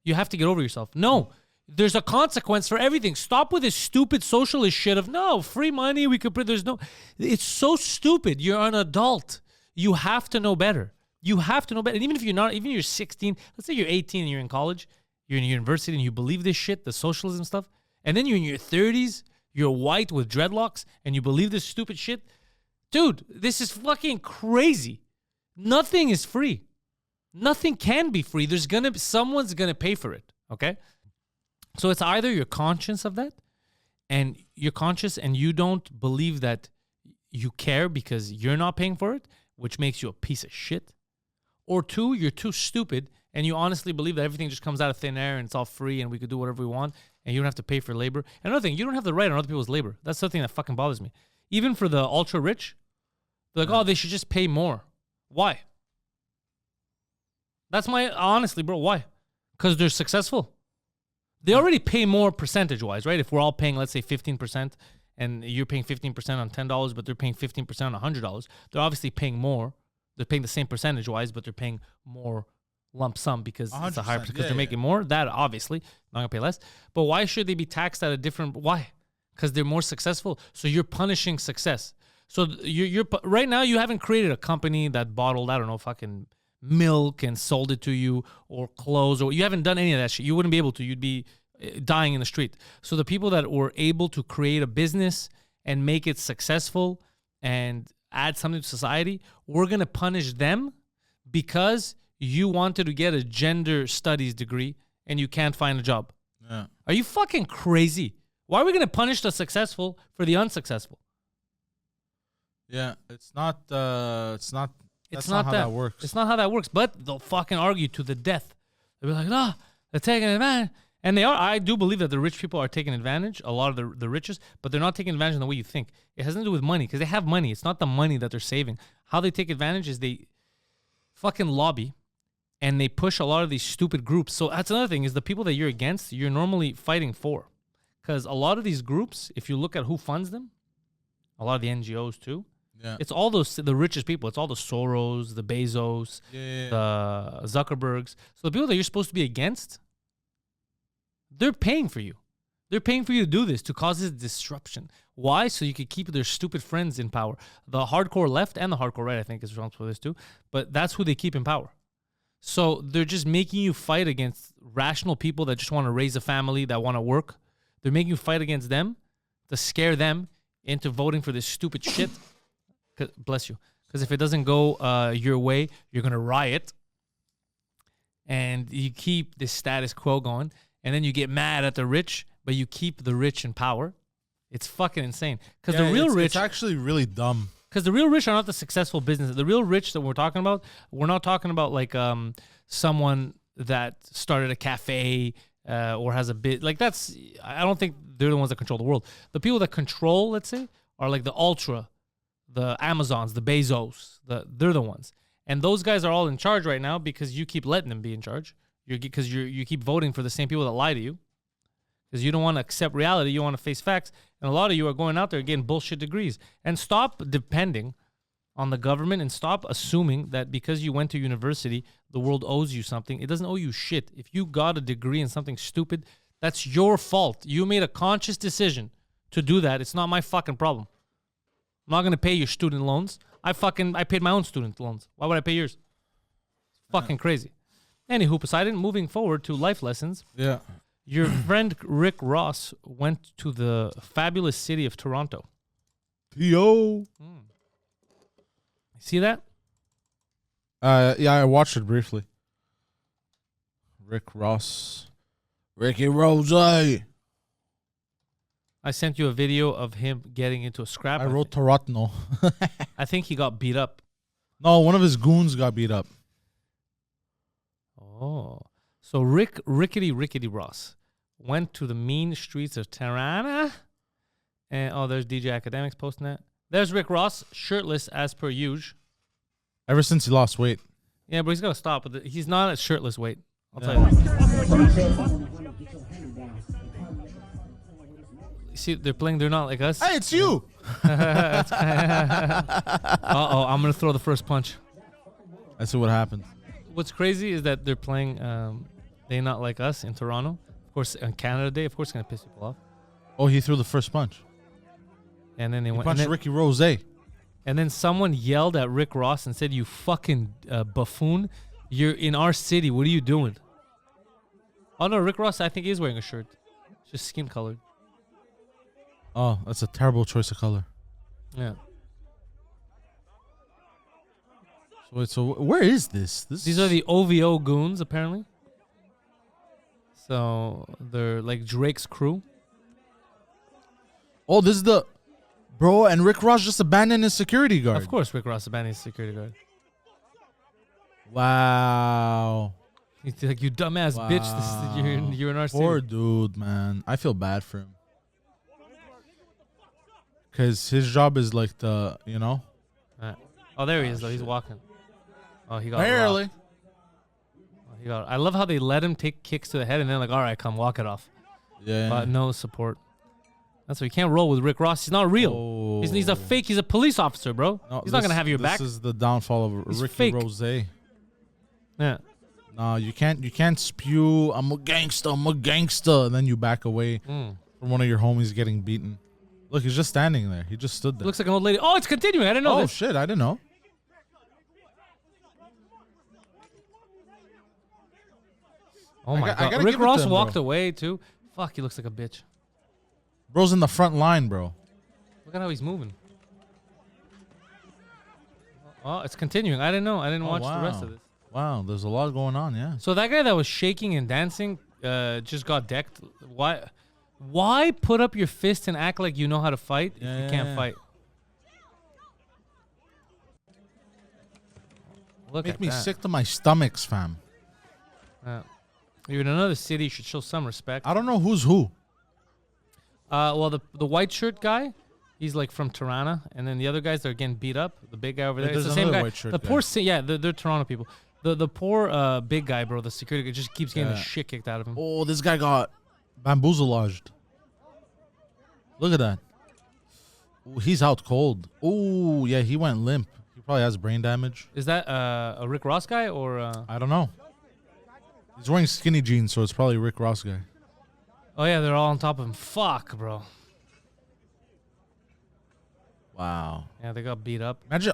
You have to get over yourself. No, there's a consequence for everything. Stop with this stupid socialist shit of no, free money, we could there's no. It's so stupid. You're an adult. You have to know better. You have to know better. And even if you're not, even if you're 16, let's say you're 18 and you're in college, you're in university and you believe this shit, the socialism stuff, and then you're in your 30s, you're white with dreadlocks, and you believe this stupid shit. Dude, this is fucking crazy. Nothing is free. Nothing can be free. Someone's gonna pay for it. Okay? So it's either you're conscious of that, and you're conscious and you don't believe that you care because you're not paying for it, which makes you a piece of shit. Or two, you're too stupid and you honestly believe that everything just comes out of thin air and it's all free and we could do whatever we want and you don't have to pay for labor. And another thing, you don't have the right on other people's labor. That's the thing that fucking bothers me. Even for the ultra rich, they're like, oh, they should just pay more. Why? That's honestly, bro, why? Because they're successful. They already pay more percentage-wise, right? If we're all paying, let's say, 15%, and you're paying 15% on $10, but they're paying 15% on $100, they're obviously paying more. They're paying the same percentage-wise, but they're paying more lump sum because it's a higher because they're making more. That obviously not gonna pay less. But why should they be taxed at a different? Why? Because they're more successful. So you're punishing success. So you're right now you haven't created a company that bottled, I don't know, fucking milk and sold it to you, or clothes, or you haven't done any of that shit. You wouldn't be able to. You'd be dying in the street. So the people that were able to create a business and make it successful and add something to society, we're going to punish them because you wanted to get a gender studies degree and you can't find a job. Yeah. Are you fucking crazy? Why are we going to punish the successful for the unsuccessful? Yeah, it's not how that works. It's not how that works, but they'll fucking argue to the death. They'll be like, no, they're taking advantage. And they are. I do believe that the rich people are taking advantage, a lot of the richest, but they're not taking advantage in the way you think. It has nothing to do with money because they have money. It's not the money that they're saving. How they take advantage is they fucking lobby and they push a lot of these stupid groups. So that's another thing is the people that you're against, you're normally fighting for. Because a lot of these groups, if you look at who funds them, a lot of the NGOs too, it's all the richest people. It's all the Soros, the Bezos, the Zuckerbergs. So the people that you're supposed to be against, they're paying for you. They're paying for you to do this, to cause this disruption. Why? So you could keep their stupid friends in power. The hardcore left and the hardcore right, I think, is responsible for this too. But that's who they keep in power. So they're just making you fight against rational people that just want to raise a family, that want to work. They're making you fight against them to scare them into voting for this stupid shit. Bless you. Because if it doesn't go your way, you're going to riot. and you keep the status quo going, and then you get mad at the rich, but you keep the rich in power. It's fucking insane. Because the real rich, it's actually really dumb. because the real rich are not the successful business. The real rich that we're talking about, we're not talking about like someone that started a cafe or has a bit like that's. I don't think they're the ones that control the world. The people that control, let's say, are like the ultra, the Amazons, the Bezos. They're the ones, and those guys are all in charge right now because you keep letting them be in charge. Because you keep voting for the same people that lie to you. Because you don't want to accept reality, you want to face facts, and a lot of you are going out there getting bullshit degrees. And stop depending on the government and stop assuming that because you went to university, the world owes you something. It doesn't owe you shit. If you got a degree in something stupid, that's your fault. You made a conscious decision to do that. It's not my fucking problem. I'm not going to pay your student loans. I paid my own student loans. Why would I pay yours? It's fucking crazy. Anywho, Poseidon, moving forward to life lessons. Yeah. Your friend Rick Ross went to the fabulous city of Toronto. Yo. See that? Yeah, I watched it briefly. Rick Ross. Ricky Rose. I I sent you a video of him getting into a scrap. wrote Toronto. I think he got beat up. No, one of his goons got beat up. Oh. So Rickety Ross went to the mean streets of Tirana. And there's DJ Academics posting that. There's Rick Ross, shirtless as per usual. Ever since he lost weight. Yeah, but he's got to stop. But he's not at shirtless weight. I'll tell you that. See, they're playing They're Not Like Us. Hey, it's you. Uh-oh, I'm going to throw the first punch. I see what happened. What's crazy is that they're playing They Not Like Us in Toronto. Of course, on Canada Day, of course, it's going to piss people off. Oh, he threw the first punch. And then they went. Punched Ricky Rose. And then someone yelled at Rick Ross and said, "You fucking buffoon! You're in our city. What are you doing?" Oh no, Rick Ross, I think is wearing a shirt. It's just skin colored. Oh, that's a terrible choice of color. Yeah. So where is this? These are the OVO goons, apparently. So they're like Drake's crew. Oh, this is the... Bro, and Rick Ross just abandoned his security guard. Of course, Rick Ross abandoned his security guard. Wow. He's like, "You dumbass bitch, you're in our city." Poor dude, man. I feel bad for him. Because his job is like the, you know? Oh, there he is, though. He's walking. Oh, he got Barely. rocked. I love how they let him take kicks to the head and then like, all right, come walk it off. Yeah. But no support. That's why you can't roll with Rick Ross. He's not real. Oh. He's a fake. He's a police officer, bro. No, he's not gonna have your back. This is the downfall of He's Ricky fake. Rose. Yeah. No, you can't spew, I'm a gangster, and then you back away from one of your homies getting beaten. Look, he's just standing there. He just stood there. Looks like an old lady. Oh, it's continuing. I didn't know Oh, this. shit, I didn't know. Oh my I god. gotta Rick give it to Ross him, walked bro. away too. Fuck, he looks like a bitch. Bro's in the front line, bro. Look at how he's moving. Oh, it's continuing. I didn't know. I didn't watch the rest of this. Wow, there's a lot going on, yeah. So that guy that was shaking and dancing just got decked. Why put up your fist and act like you know how to fight if you can't fight? Look Make at me that. sick to my stomachs, fam. You're in another city. You should show some respect. I don't know who's who. Well, the white shirt guy, he's like from Tirana, and then the other guys are getting beat up. The big guy over there, There's it's the same another guy. white shirt The guy. poor, they're Toronto people. The poor big guy, bro, the security guy just keeps getting the Yeah. shit kicked out of him. Oh, this guy got bamboozled. Look at that. Ooh, he's out cold. Oh, yeah, he went limp. He probably has brain damage. Is that a Rick Ross guy or? I don't know. He's wearing skinny jeans, so it's probably Rick Ross guy. Oh yeah, they're all on top of him. Fuck, bro. Wow. Yeah, they got beat up. Imagine,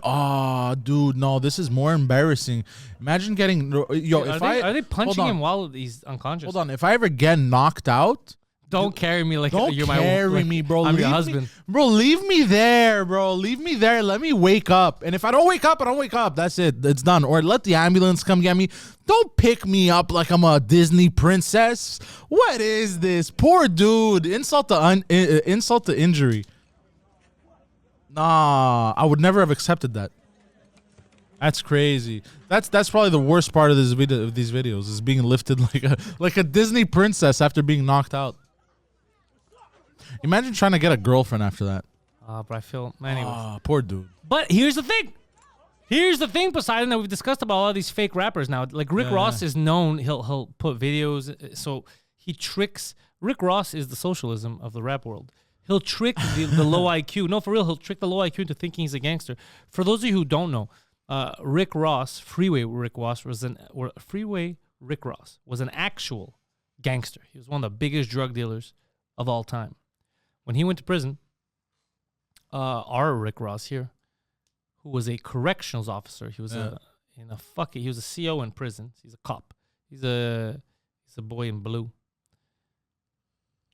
dude, no, this is more embarrassing. Imagine getting, Are they punching him while he's unconscious? Hold on, if I ever get knocked out, Don't carry me like Don't you're carry my me, bro. I'm Leave your me- husband. Bro, leave me there, bro. Leave me there. Let me wake up. And if I don't wake up, I don't wake up. That's it. It's done. Or let the ambulance come get me. Don't pick me up like I'm a Disney princess. What is this? Poor dude. Insult to injury. Nah, I would never have accepted that. That's crazy. That's probably the worst part of these videos is being lifted like a Disney princess after being knocked out. Imagine trying to get a girlfriend after that. But I feel anyway. Poor dude. But here's the thing. Here's the thing, Poseidon, that we've discussed about all these fake rappers now. Like Rick Ross is known. He'll put videos. So he tricks. Rick Ross is the socialism of the rap world. He'll trick the low IQ. No, for real. He'll trick the low IQ into thinking he's a gangster. For those of you who don't know, Rick Ross, Freeway Rick Ross was an actual gangster. He was one of the biggest drug dealers of all time. When he went to prison, our Rick Ross here, who was a corrections officer, he was he was a CO in prison. He's a cop. He's a boy in blue.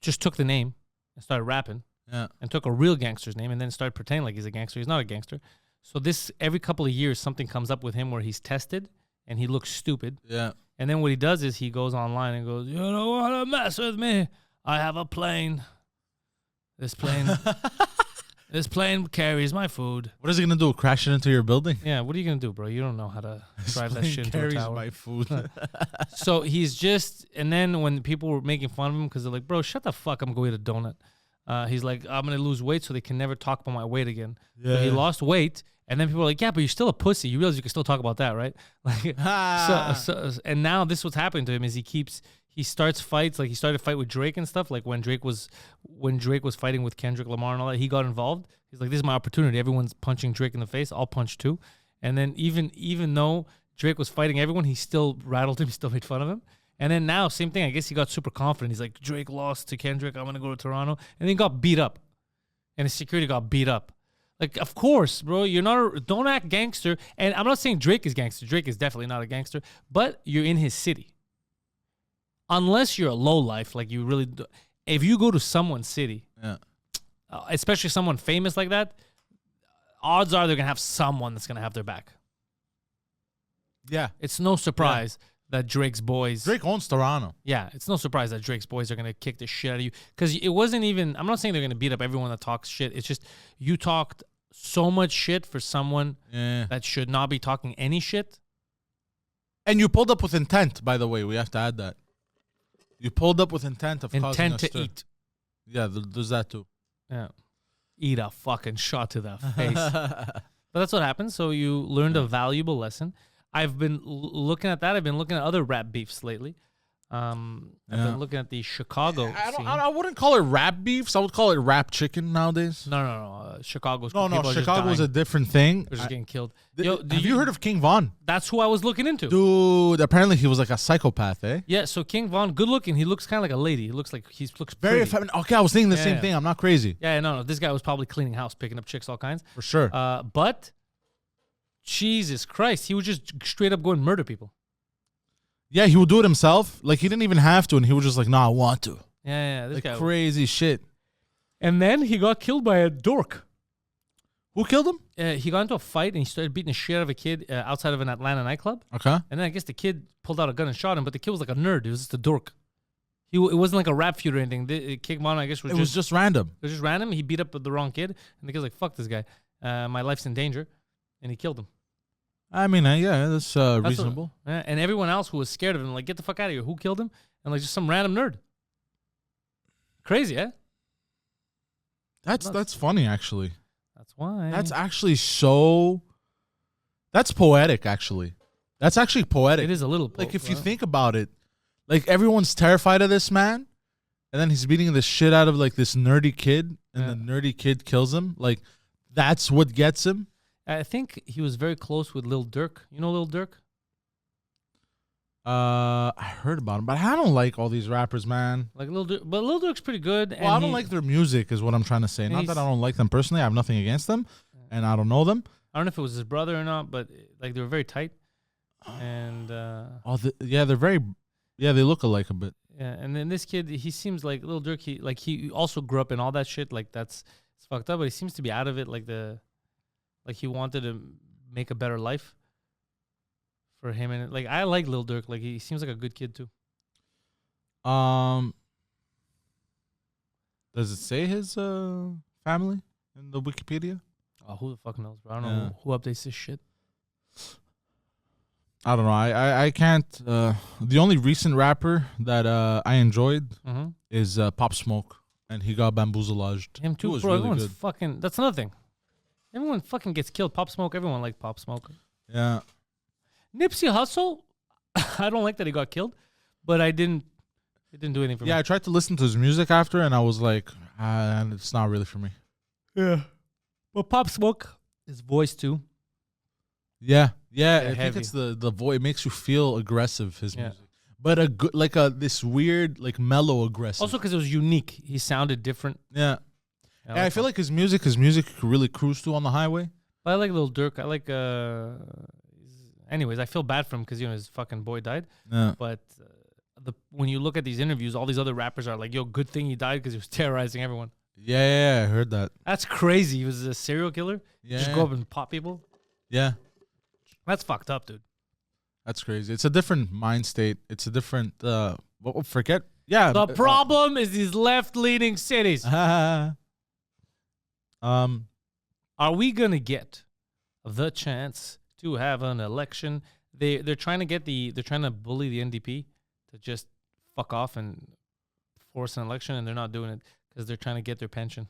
Just took the name and started rapping. Yeah. And took a real gangster's name and then started pretending like he's a gangster. He's not a gangster. So every couple of years, something comes up with him where he's tested and he looks stupid. Yeah. And then what he does is he goes online and goes, "You don't want to mess with me. I have a plane. This plane carries my food." What is he gonna do? Crash it into your building? Yeah, what are you gonna do, bro? You don't know how to drive that Plane shit into a carries tower. my food. So he's just, and then when people were making fun of him because they're like, "Bro, shut the fuck, I'm going to eat a donut." He's like, "I'm gonna lose weight so they can never talk about my weight again." So he lost weight, and then people were like, "Yeah, but you're still a pussy. You realize you can still talk about that, right?" Like, and now this is what's happening to him is he starts fights. Like he started a fight with Drake and stuff. Like when Drake was fighting with Kendrick Lamar and all that, he got involved. He's like, "This is my opportunity. Everyone's punching Drake in the face. I'll punch too." And then even though Drake was fighting everyone, he still rattled him. He still made fun of him. And then now, same thing. I guess he got super confident. He's like, "Drake lost to Kendrick. I'm gonna go to Toronto," and then he got beat up, and his security got beat up. Like, of course, bro. Don't act gangster. And I'm not saying Drake is gangster. Drake is definitely not a gangster. But you're in his city. Unless you're a lowlife, like you really do. If you go to someone's city, especially someone famous like that, odds are they're gonna have someone that's gonna have their back. Yeah. It's no surprise that Drake's boys. Drake owns Toronto. Yeah, it's no surprise that Drake's boys are gonna kick the shit out of you because it wasn't even. I'm not saying they're gonna beat up everyone that talks shit. It's just you talked so much shit for someone that should not be talking any shit. And you pulled up with intent, by the way. We have to add that. You pulled up with intent of causing Intent a to stir. eat. Yeah, there's that too. Yeah, eat a fucking shot to the face. But that's what happens. So you learned a valuable lesson. I've been looking at that. I've been looking at other rap beefs lately. I've been looking at the Chicago scene. I wouldn't call it rap beefs. I would call it rap chicken nowadays. No. Chicago's No, people are just Chicago's dying. a different thing. They're just getting killed. Have you heard of King Von? That's who I was looking into. Dude, apparently he was like a psychopath, eh? Yeah, so King Von, good looking. He looks kind of like a lady. He looks Very pretty. effeminate. Okay, I was thinking the same yeah. thing. I'm not crazy. Yeah, no. This guy was probably cleaning house, picking up chicks, all kinds. For sure. But Jesus Christ, he would just straight up go and murder people. Yeah, he would do it himself. Like, he didn't even have to, and he was just like, "Nah, I want to." Yeah, this Like, guy. crazy shit. And then he got killed by a dork. Who killed him? He got into a fight and he started beating the shit out of a kid outside of an Atlanta nightclub. Okay. And then I guess the kid pulled out a gun and shot him, but the kid was like a nerd. It was just a dork. It wasn't like a rap feud or anything. King Von, I guess, It was just random. It was just random. He beat up the wrong kid, and the kid's like, "Fuck this guy. My life's in danger," and he killed him. I mean, yeah, that's reasonable. And everyone else who was scared of him, like, "Get the fuck out of here." Who killed him? And like, just some random nerd. Crazy, eh? That's funny, actually. That's why. That's actually so. That's poetic, actually. That's actually poetic. It is a little. Like, if you think about it, like, everyone's terrified of this man, and then he's beating the shit out of like this nerdy kid, and the nerdy kid kills him. Like, that's what gets him. I think he was very close with Lil Durk. You know Lil Durk? I heard about him, but I don't like all these rappers, man. Like Lil Durk, but Lil Durk's pretty good. Well, I don't like their music, is what I'm trying to say. Not that I don't like them personally. I have nothing against them, and I don't know them. I don't know if it was his brother or not, but like they were very tight. And they're very, they look alike a bit. Yeah, and then this kid, he seems like Lil Durk. He also grew up in all that shit. Like it's fucked up, but he seems to be out of it. Like he wanted to make a better life for him. And like I like Lil Durk. Like he seems like a good kid too. Does it say his family in the Wikipedia? Oh, who the fuck knows, bro? I don't know who updates this shit. I don't know. I can't. The only recent rapper that I enjoyed is Pop Smoke, and he got bamboozled. Him too, was bro. really Everyone's good. fucking. That's another thing. Everyone fucking gets killed. Pop Smoke. Everyone liked Pop Smoke. Yeah. Nipsey Hussle. I don't like that he got killed, but it didn't do anything for me. Yeah, I tried to listen to his music after, and I was like, it's not really for me. Yeah. But Pop Smoke, his voice too. Yeah. I think heavy. it's the voice. It makes you feel aggressive, his Yeah. music. But a good, like this weird, like mellow aggressive. Also because it was unique. He sounded different. Yeah. I feel like his music you could really cruise to on the highway. I like Lil Durk. I like. Anyways, I feel bad for him because his fucking boy died. Yeah. But when you look at these interviews, all these other rappers are like, "Yo, good thing he died because he was terrorizing everyone." Yeah, I heard that. That's crazy. He was a serial killer. Yeah. Just go up and pop people. Yeah. That's fucked up, dude. That's crazy. It's a different mind state. It's a different forget. Yeah. The problem is these left-leaning cities. Are we gonna get the chance to have an election? They're trying to bully the NDP to just fuck off and force an election, and they're not doing it because they're trying to get their pension.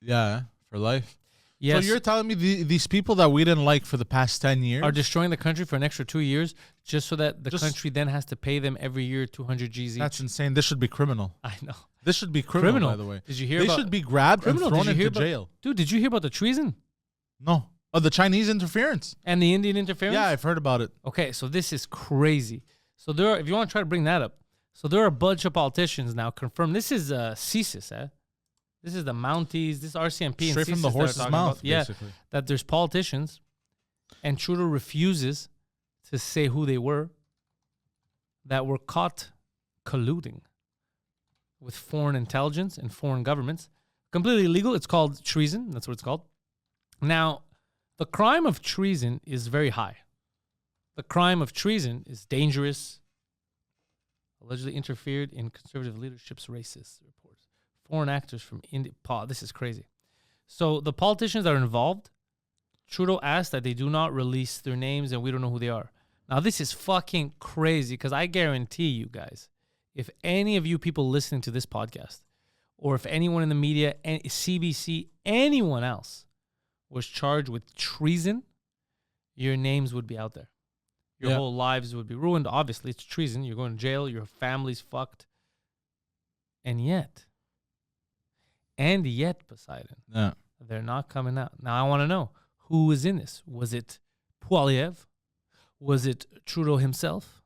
Yeah, for life. Yes. So you're telling me these people that we didn't like for the past 10 years are destroying the country for an extra 2 years just so that the country then has to pay them every year 200 Gs each? That's insane. This should be criminal. I know. This should be criminal, by the way. Did you hear they about... should be grabbed and thrown into jail. Dude, did you hear about the treason? No. Oh, the Chinese interference. And the Indian interference? Yeah, I've heard about it. Okay, so this is crazy. So if you want to try to bring that up, so there are a bunch of politicians now confirmed. This is CSIS, eh? This is the Mounties, this RCMP. Straight and from the CSIS horse's mouth, basically. Yeah, that there's politicians, and Trudeau refuses to say who they were, that were caught colluding with foreign intelligence and foreign governments. Completely illegal. It's called treason. That's what it's called. Now, the crime of treason is very high. The crime of treason is dangerous. Allegedly interfered in conservative leadership's races, reports. Foreign actors from India. This is crazy. So the politicians that are involved, Trudeau asked that they do not release their names, and we don't know who they are. Now, this is fucking crazy because I guarantee you guys, if any of you people listening to this podcast, or if anyone in the media, CBC, anyone else was charged with treason, your names would be out there. Your whole lives would be ruined. Obviously, it's treason. You're going to jail. Your family's fucked. And yet, Poseidon, they're not coming out. Now, I want to know, who was in this? Was it Poilievre? Was it Trudeau himself?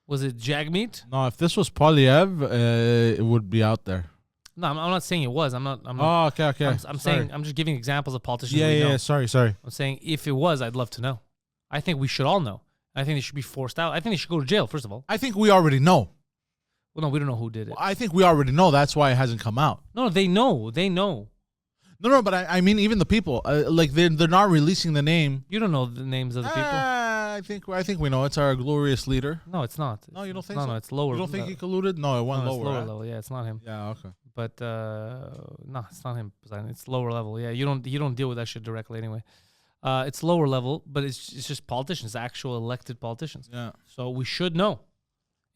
Was it Jagmeet? No, if this was Poilievre, it would be out there. No, I'm not saying it was. I'm not. Oh, okay. I'm saying, I'm just giving examples of politicians. Yeah, sorry. I'm saying if it was, I'd love to know. I think we should all know. I think they should be forced out. I think they should go to jail, first of all. I think we already know. Well, no, we don't know who did it. I think we already know. That's why it hasn't come out. No, they know. They know. No, but I mean, even the people, like they're not releasing the name. You don't know the names of the people. I think we know. It's our glorious leader. No, it's not. No, you don't think so? No, it's lower. You don't think he colluded? No, it went No, lower. it's lower right? level. Yeah, it's not him. Yeah, okay. But no, it's not him. It's lower level. Yeah, you don't deal with that shit directly anyway. It's lower level, but it's just politicians, actual elected politicians. Yeah. So we should know.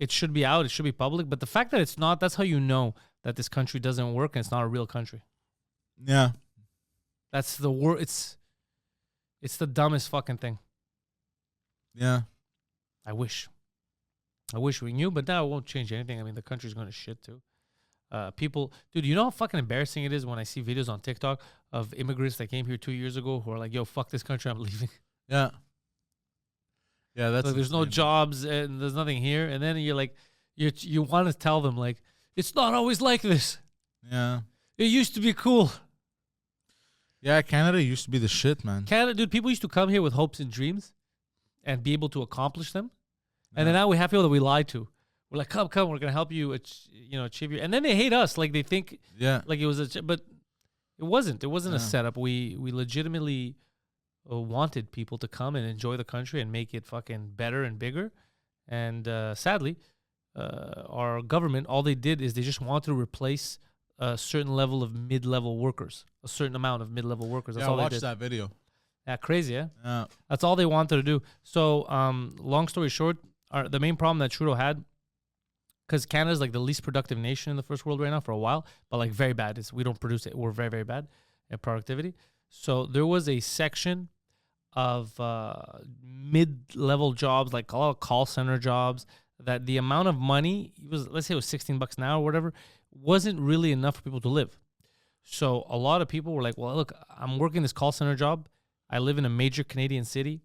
It should be out. It should be public. But the fact that it's not, that's how you know that this country doesn't work and it's not a real country. Yeah. That's the word. It's the dumbest fucking thing. Yeah. I wish we knew, but now it won't change anything. I mean, the country's going to shit too. People, dude, you know how fucking embarrassing it is when I see videos on TikTok of immigrants that came here 2 years ago who are like, yo, fuck this country, I'm leaving. Yeah. Yeah, that's like, there's no jobs and there's nothing here. And then you're like, you want to tell them, like, it's not always like this. Yeah. It used to be cool. Yeah, Canada used to be the shit, man. Canada, dude, people used to come here with hopes and dreams and be able to accomplish them. And then now we have people that we lie to. We're like, come, we're gonna help you, achieve your. And then they hate us, like they think, like it was but it wasn't. It wasn't a setup. We legitimately wanted people to come and enjoy the country and make it fucking better and bigger. And sadly, our government, all they did is they just wanted to replace a certain level of mid-level workers, a certain amount of mid-level workers. That's all they did. I watched that video. Yeah, crazy, yeah? That's all they wanted to do. So, long story short, the main problem that Trudeau had, because Canada's like the least productive nation in the first world right now for a while, but like very bad. We don't produce it. We're very, very bad at productivity. So there was a section of mid-level jobs, like a lot of call center jobs, that the amount of money, let's say it was $16 an hour or whatever, wasn't really enough for people to live. So a lot of people were like, well, look, I'm working this call center job. I live in a major Canadian city,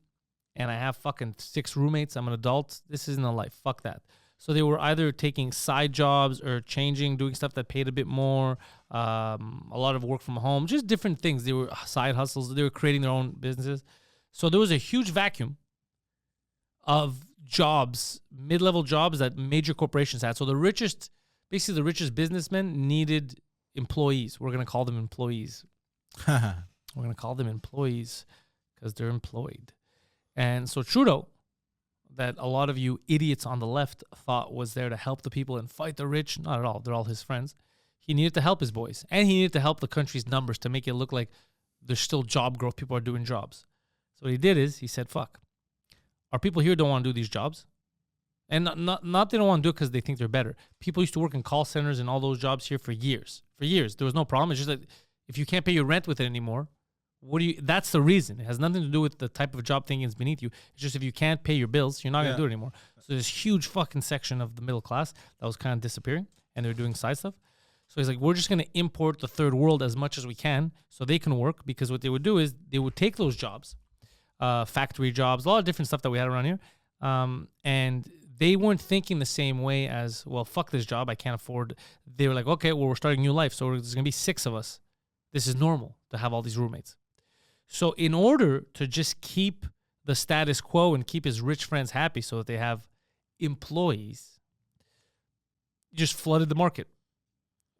and I have fucking 6 roommates. I'm an adult. This isn't a life. Fuck that. So they were either taking side jobs or doing stuff that paid a bit more, a lot of work from home, just different things. They were side hustles. They were creating their own businesses. So there was a huge vacuum of jobs, mid-level jobs that major corporations had. So the richest businessmen needed employees. We're going to call them employees. We're going to call them employees because they're employed. And so Trudeau, that a lot of you idiots on the left thought was there to help the people and fight the rich, not at all. They're all his friends. He needed to help his boys. And he needed to help the country's numbers to make it look like there's still job growth. People are doing jobs. So what he did is he said, fuck. Our people here don't want to do these jobs. And not they don't want to do it because they think they're better. People used to work in call centers and all those jobs here for years. For years. There was no problem. It's just that if you can't pay your rent with it anymore, that's the reason. It has nothing to do with the type of job thinking is beneath you. It's just if you can't pay your bills, you're not going to do it anymore. So there's a huge fucking section of the middle class that was kind of disappearing, and they're doing side stuff. So he's like, we're just going to import the third world as much as we can so they can work, because what they would do is they would take those jobs, factory jobs, a lot of different stuff that we had around here, and they weren't thinking the same way as, well, fuck this job, I can't afford. They were like, okay, well, we're starting a new life, so there's going to be 6 of us. This is normal to have all these roommates. So in order to just keep the status quo and keep his rich friends happy so that they have employees, he just flooded the market.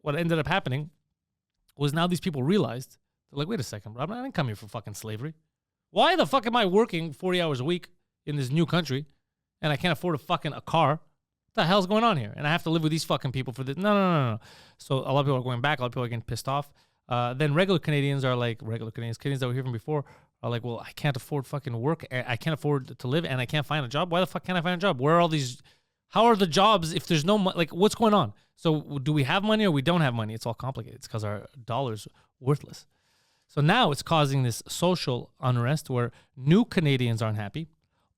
What ended up happening was now these people realized, they're like, wait a second, bro, I didn't come here for fucking slavery. Why the fuck am I working 40 hours a week in this new country and I can't afford a car? What the hell's going on here? And I have to live with these fucking people for this. No. So a lot of people are going back. A lot of people are getting pissed off. Then Canadians that were here from before are like, well, I can't afford fucking work. I can't afford to live, and I can't find a job. Why the fuck can't I find a job? Where are all these? How are the jobs if there's no money? Like, what's going on? So do we have money or we don't have money? It's all complicated. It's because our dollar's worthless. So now it's causing this social unrest where new Canadians aren't happy.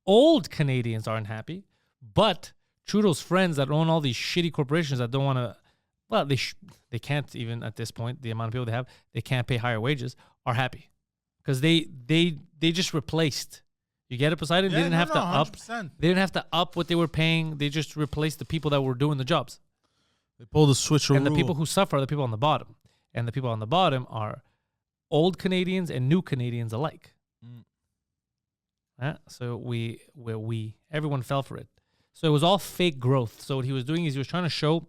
Old Canadians aren't happy. But Trudeau's friends that own all these shitty corporations that don't want to, well, they can't even at this point, the amount of people they have, they can't pay higher wages, are happy. Because they just replaced. You get it, Poseidon? They didn't have to 100%. Up. They didn't have to up what they were paying. They just replaced the people that were doing the jobs. They pulled the switch. And the people who suffer are the people on the bottom. And the people on the bottom are old Canadians and new Canadians alike. So everyone fell for it. So it was all fake growth. So what he was doing is he was trying to show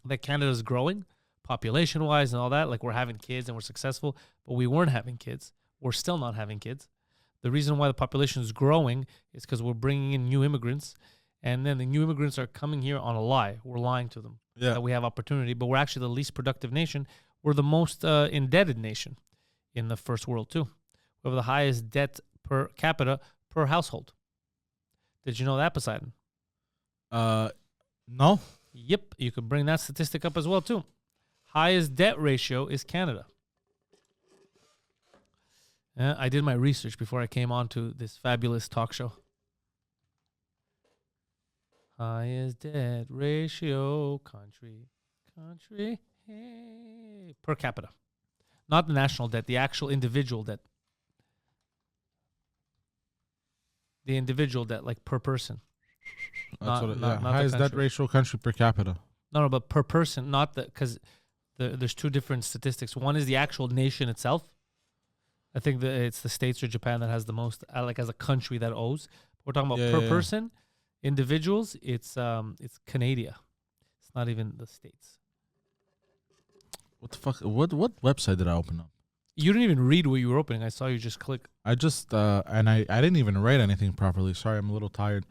that Canada's growing population-wise and all that. Like, we're having kids and we're successful, but we weren't having kids. We're still not having kids. The reason why the population is growing is because we're bringing in new immigrants, and then the new immigrants are coming here on a lie. We're lying to them that we have opportunity, but we're actually the least productive nation. We're the most indebted nation in the first world, too. We have the highest debt per capita per household. Did you know that, Poseidon? No. Yep, you could bring that statistic up as well, too. Highest debt ratio is Canada. I did my research before I came on to this fabulous talk show. Highest debt ratio, country, hey, per capita. Not the national debt, the actual individual debt. The individual debt, like per person. Highest debt ratio, country per capita. No, but per person, not the, because there's two different statistics. One is the actual nation itself. I think that it's the States or Japan that has the most, like as a country that owes. We're talking about per person. Individuals, it's Canada. It's not even the States. What the fuck? What website did I open up? You didn't even read what you were opening. I saw you just click. I just and I didn't even write anything properly. Sorry, I'm a little tired.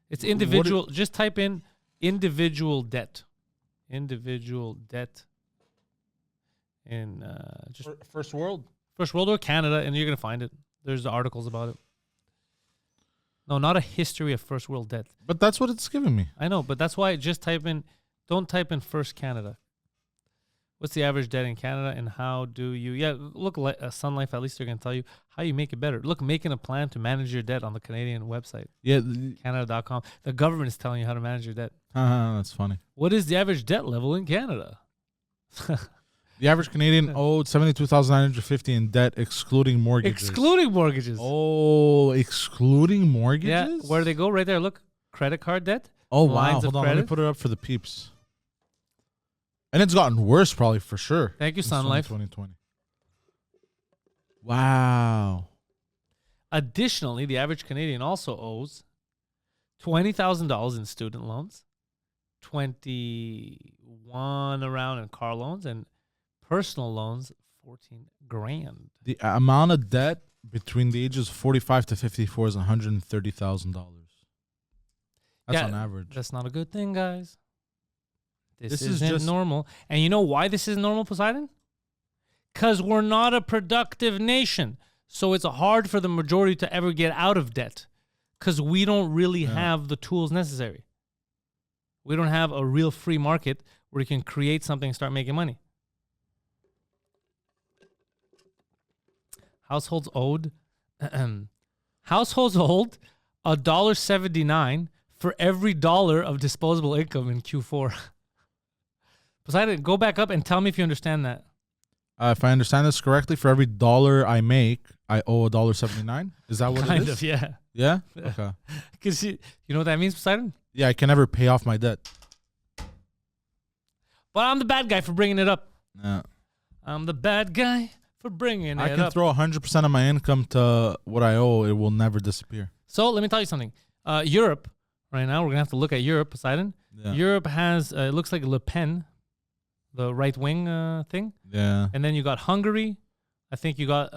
It's individual. Just type in individual debt. Individual debt. In just first world. First World or Canada, and you're gonna find it. There's articles about it. No, not a history of First World debt. But that's what it's giving me. I know, but that's why just type in. Don't type in First Canada. What's the average debt in Canada, and how do you? Yeah, look, Sun Life. At least they're gonna tell you how you make it better. Look, making a plan to manage your debt on the Canadian website. Yeah, Canada.com. The government is telling you how to manage your debt. That's funny. What is the average debt level in Canada? The average Canadian owed $72,950 in debt, excluding mortgages. Excluding mortgages. Oh, excluding mortgages? Yeah, where do they go? Right there. Look, credit card debt. Oh, wow. Lines of Hold on. Let me credit. put it up for the peeps. And it's gotten worse, probably, for sure. Thank you, since Sun Life. 2020. Wow. Additionally, the average Canadian also owes $20,000 in student loans, 21 around in car loans, and personal loans, 14 grand. The amount of debt between the ages of 45 to 54 is $130,000. That's on average. That's not a good thing, guys. This is isn't just normal. And you know why this isn't normal, Poseidon? Because we're not a productive nation. So it's hard for the majority to ever get out of debt because we don't really have the tools necessary. We don't have a real free market where you can create something and start making money. Households owed $1.79 for every dollar of disposable income in Q4. Poseidon, go back up and tell me if you understand that. If I understand this correctly, for every dollar I make, I owe $1.79. Is that what it is? Kind of, yeah. Yeah? Okay. Because you know what that means, Poseidon? Yeah, I can never pay off my debt. But I'm the bad guy for bringing it up. Yeah. I'm the bad guy for bringing it up. I can throw 100% of my income to what I owe. It will never disappear. So let me tell you something. Europe, right now, we're going to have to look at Europe, Poseidon. Yeah. Europe has, it looks like Le Pen, the right-wing thing. Yeah. And then you got Hungary. I think you got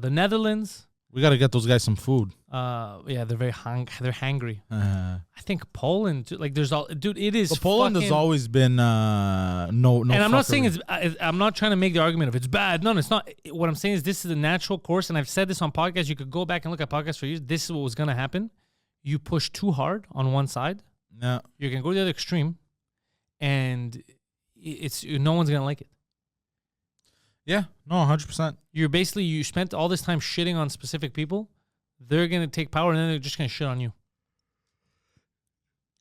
the Netherlands. We got to get those guys some food. Yeah, they're very they're hangry. I think Poland, like there's all, dude, it is. But Poland has always been no. And I'm not saying I'm not trying to make the argument of it's bad. No, it's not. What I'm saying is this is a natural course, and I've said this on podcasts. You could go back and look at podcasts for years. This is what was going to happen. You push too hard on one side, Yeah. you're going to go to the other extreme, and no one's going to like it. Yeah. No, 100%. You spent all this time shitting on specific people. They're going to take power, and then they're just going to shit on you.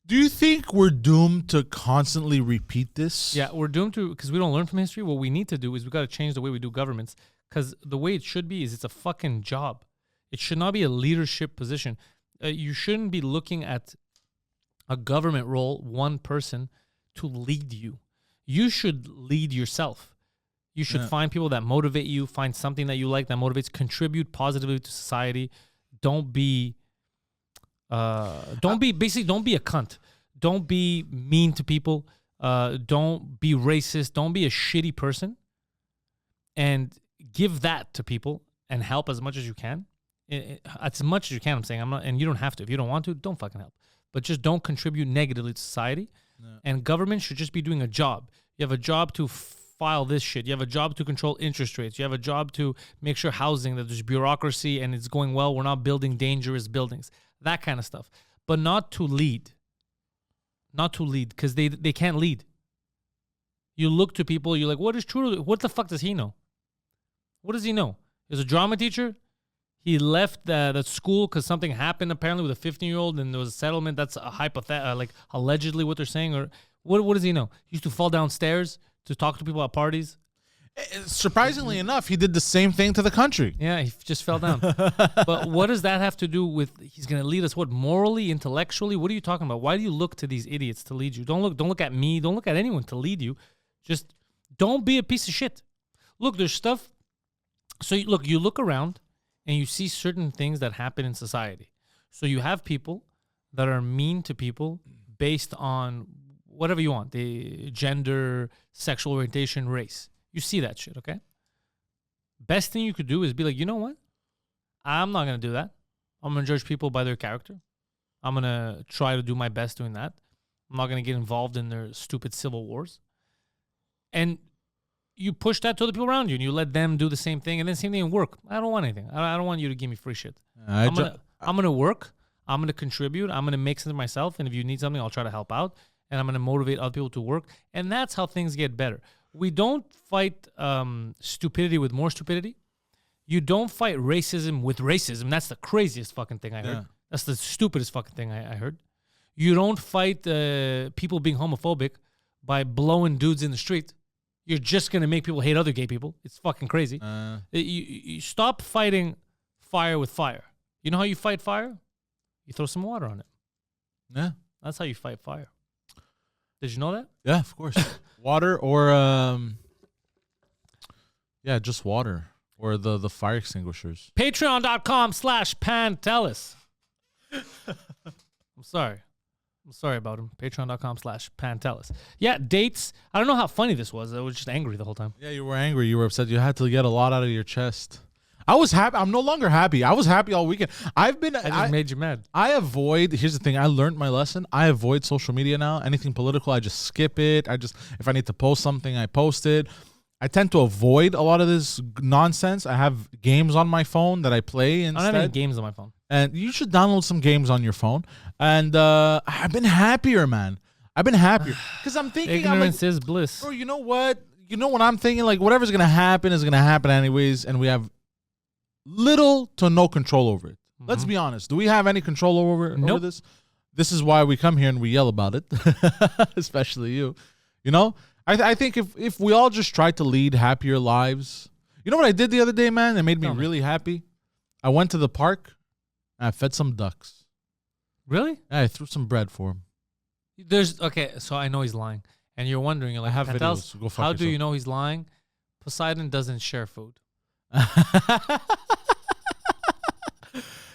Do you think we're doomed to constantly repeat this? Yeah, we're doomed to, because we don't learn from history. What we need to do is we got to change the way we do governments, because the way it should be is it's a fucking job. It should not be a leadership position. You shouldn't be looking at a government role, one person, to lead you. You should lead yourself. You should find people that motivate you, find something that you like that motivates, contribute positively to society. Don't be basically don't be a cunt. Don't be mean to people. Don't be racist. Don't be a shitty person. And give that to people and help as much as you can. As much as you can, I'm saying. And you don't have to. If you don't want to, don't fucking help. But just don't contribute negatively to society. No. And government should just be doing a job. You have a job to file this shit. You have a job to control interest rates. You have a job to make sure housing, that there's bureaucracy and it's going well. We're not building dangerous buildings. That kind of stuff. But not to lead. Not to lead, because they can't lead. You look to people, you're like, what is true? What the fuck does he know? What does he know? He's a drama teacher. He left the school because something happened apparently with a 15-year-old and there was a settlement. That's a like allegedly what they're saying. Or what does he know? He used to fall downstairs to talk to people at parties. Surprisingly enough, he did the same thing to the country. Yeah, he just fell down. But what does that have to do with he's going to lead us? What, morally, intellectually? What are you talking about? Why do you look to these idiots to lead you? Don't look at me. Don't look at anyone to lead you. Just don't be a piece of shit. Look, there's stuff. So you look around and you see certain things that happen in society. So you have people that are mean to people based on whatever you want, the gender, sexual orientation, race. You see that shit, okay? Best thing you could do is be like, you know what? I'm not going to do that. I'm going to judge people by their character. I'm going to try to do my best doing that. I'm not going to get involved in their stupid civil wars. And you push that to other people around you, and you let them do the same thing, and then same thing in work. I don't want anything. I don't want you to give me free shit. I'm gonna work. I'm gonna contribute. I'm gonna make something myself, and if you need something, I'll try to help out, and I'm gonna motivate other people to work, and that's how things get better. We don't fight stupidity with more stupidity. You don't fight racism with racism. That's the craziest fucking thing I heard. Yeah. That's the stupidest fucking thing I heard. You don't fight people being homophobic by blowing dudes in the street. You're just going to make people hate other gay people. It's fucking crazy. You stop fighting fire with fire. You know how you fight fire? You throw some water on it. Yeah. That's how you fight fire. Did you know that? Yeah, of course. Water or, just water. Or the fire extinguishers. Patreon.com/Pantelis. I'm sorry about him. Patreon.com/Pantelis. Yeah, dates. I don't know how funny this was. I was just angry the whole time. Yeah, you were angry. You were upset. You had to get a lot out of your chest. I was happy. I'm no longer happy. I was happy all weekend. I just made you mad. I avoid. Here's the thing. I learned my lesson. I avoid social media now. Anything political, I just skip it. If I need to post something, I post it. I tend to avoid a lot of this nonsense. I have games on my phone that I play instead. I don't have any games on my phone. And you should download some games on your phone. And I've been happier, man. I've been happier. Because I'm thinking... Ignorance is bliss. Bro, you know what? You know what I'm thinking? Like, whatever's going to happen is going to happen anyways. And we have little to no control over it. Mm-hmm. Let's be honest. Do we have any control over this? This is why we come here and we yell about it. Especially you. You know? I think if we all just tried to lead happier lives. You know what I did the other day, man? It made me really happy. I went to the park and I fed some ducks. Really? Yeah, I threw some bread for him. So I know he's lying. And you're wondering, you're like, I have videos. So go fuck how yourself. do you know he's lying? Poseidon doesn't share food. Yeah,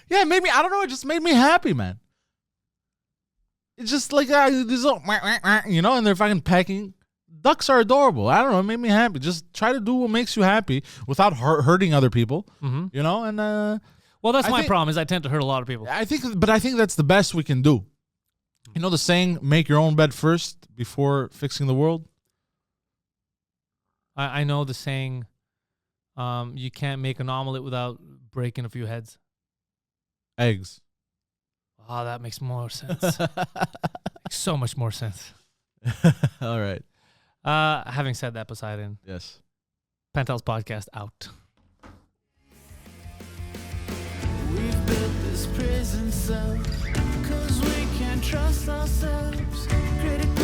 it made me, I don't know, it just made me happy, man. It's just like, these little, you know, and they're fucking pecking. Ducks are adorable. I don't know. It made me happy. Just try to do what makes you happy without hurting other people. Mm-hmm. You know, and well, that's my problem. Is I tend to hurt a lot of people. I think that's the best we can do. You know the saying, "Make your own bed first before fixing the world." I know the saying, "You can't make an omelet without breaking a few heads." Eggs. Oh, that makes more sense. Makes so much more sense. All right. Having said that, Poseidon. Yes. Pantelis podcast out. We've built this prison cell 'cause we can't trust ourselves. Critical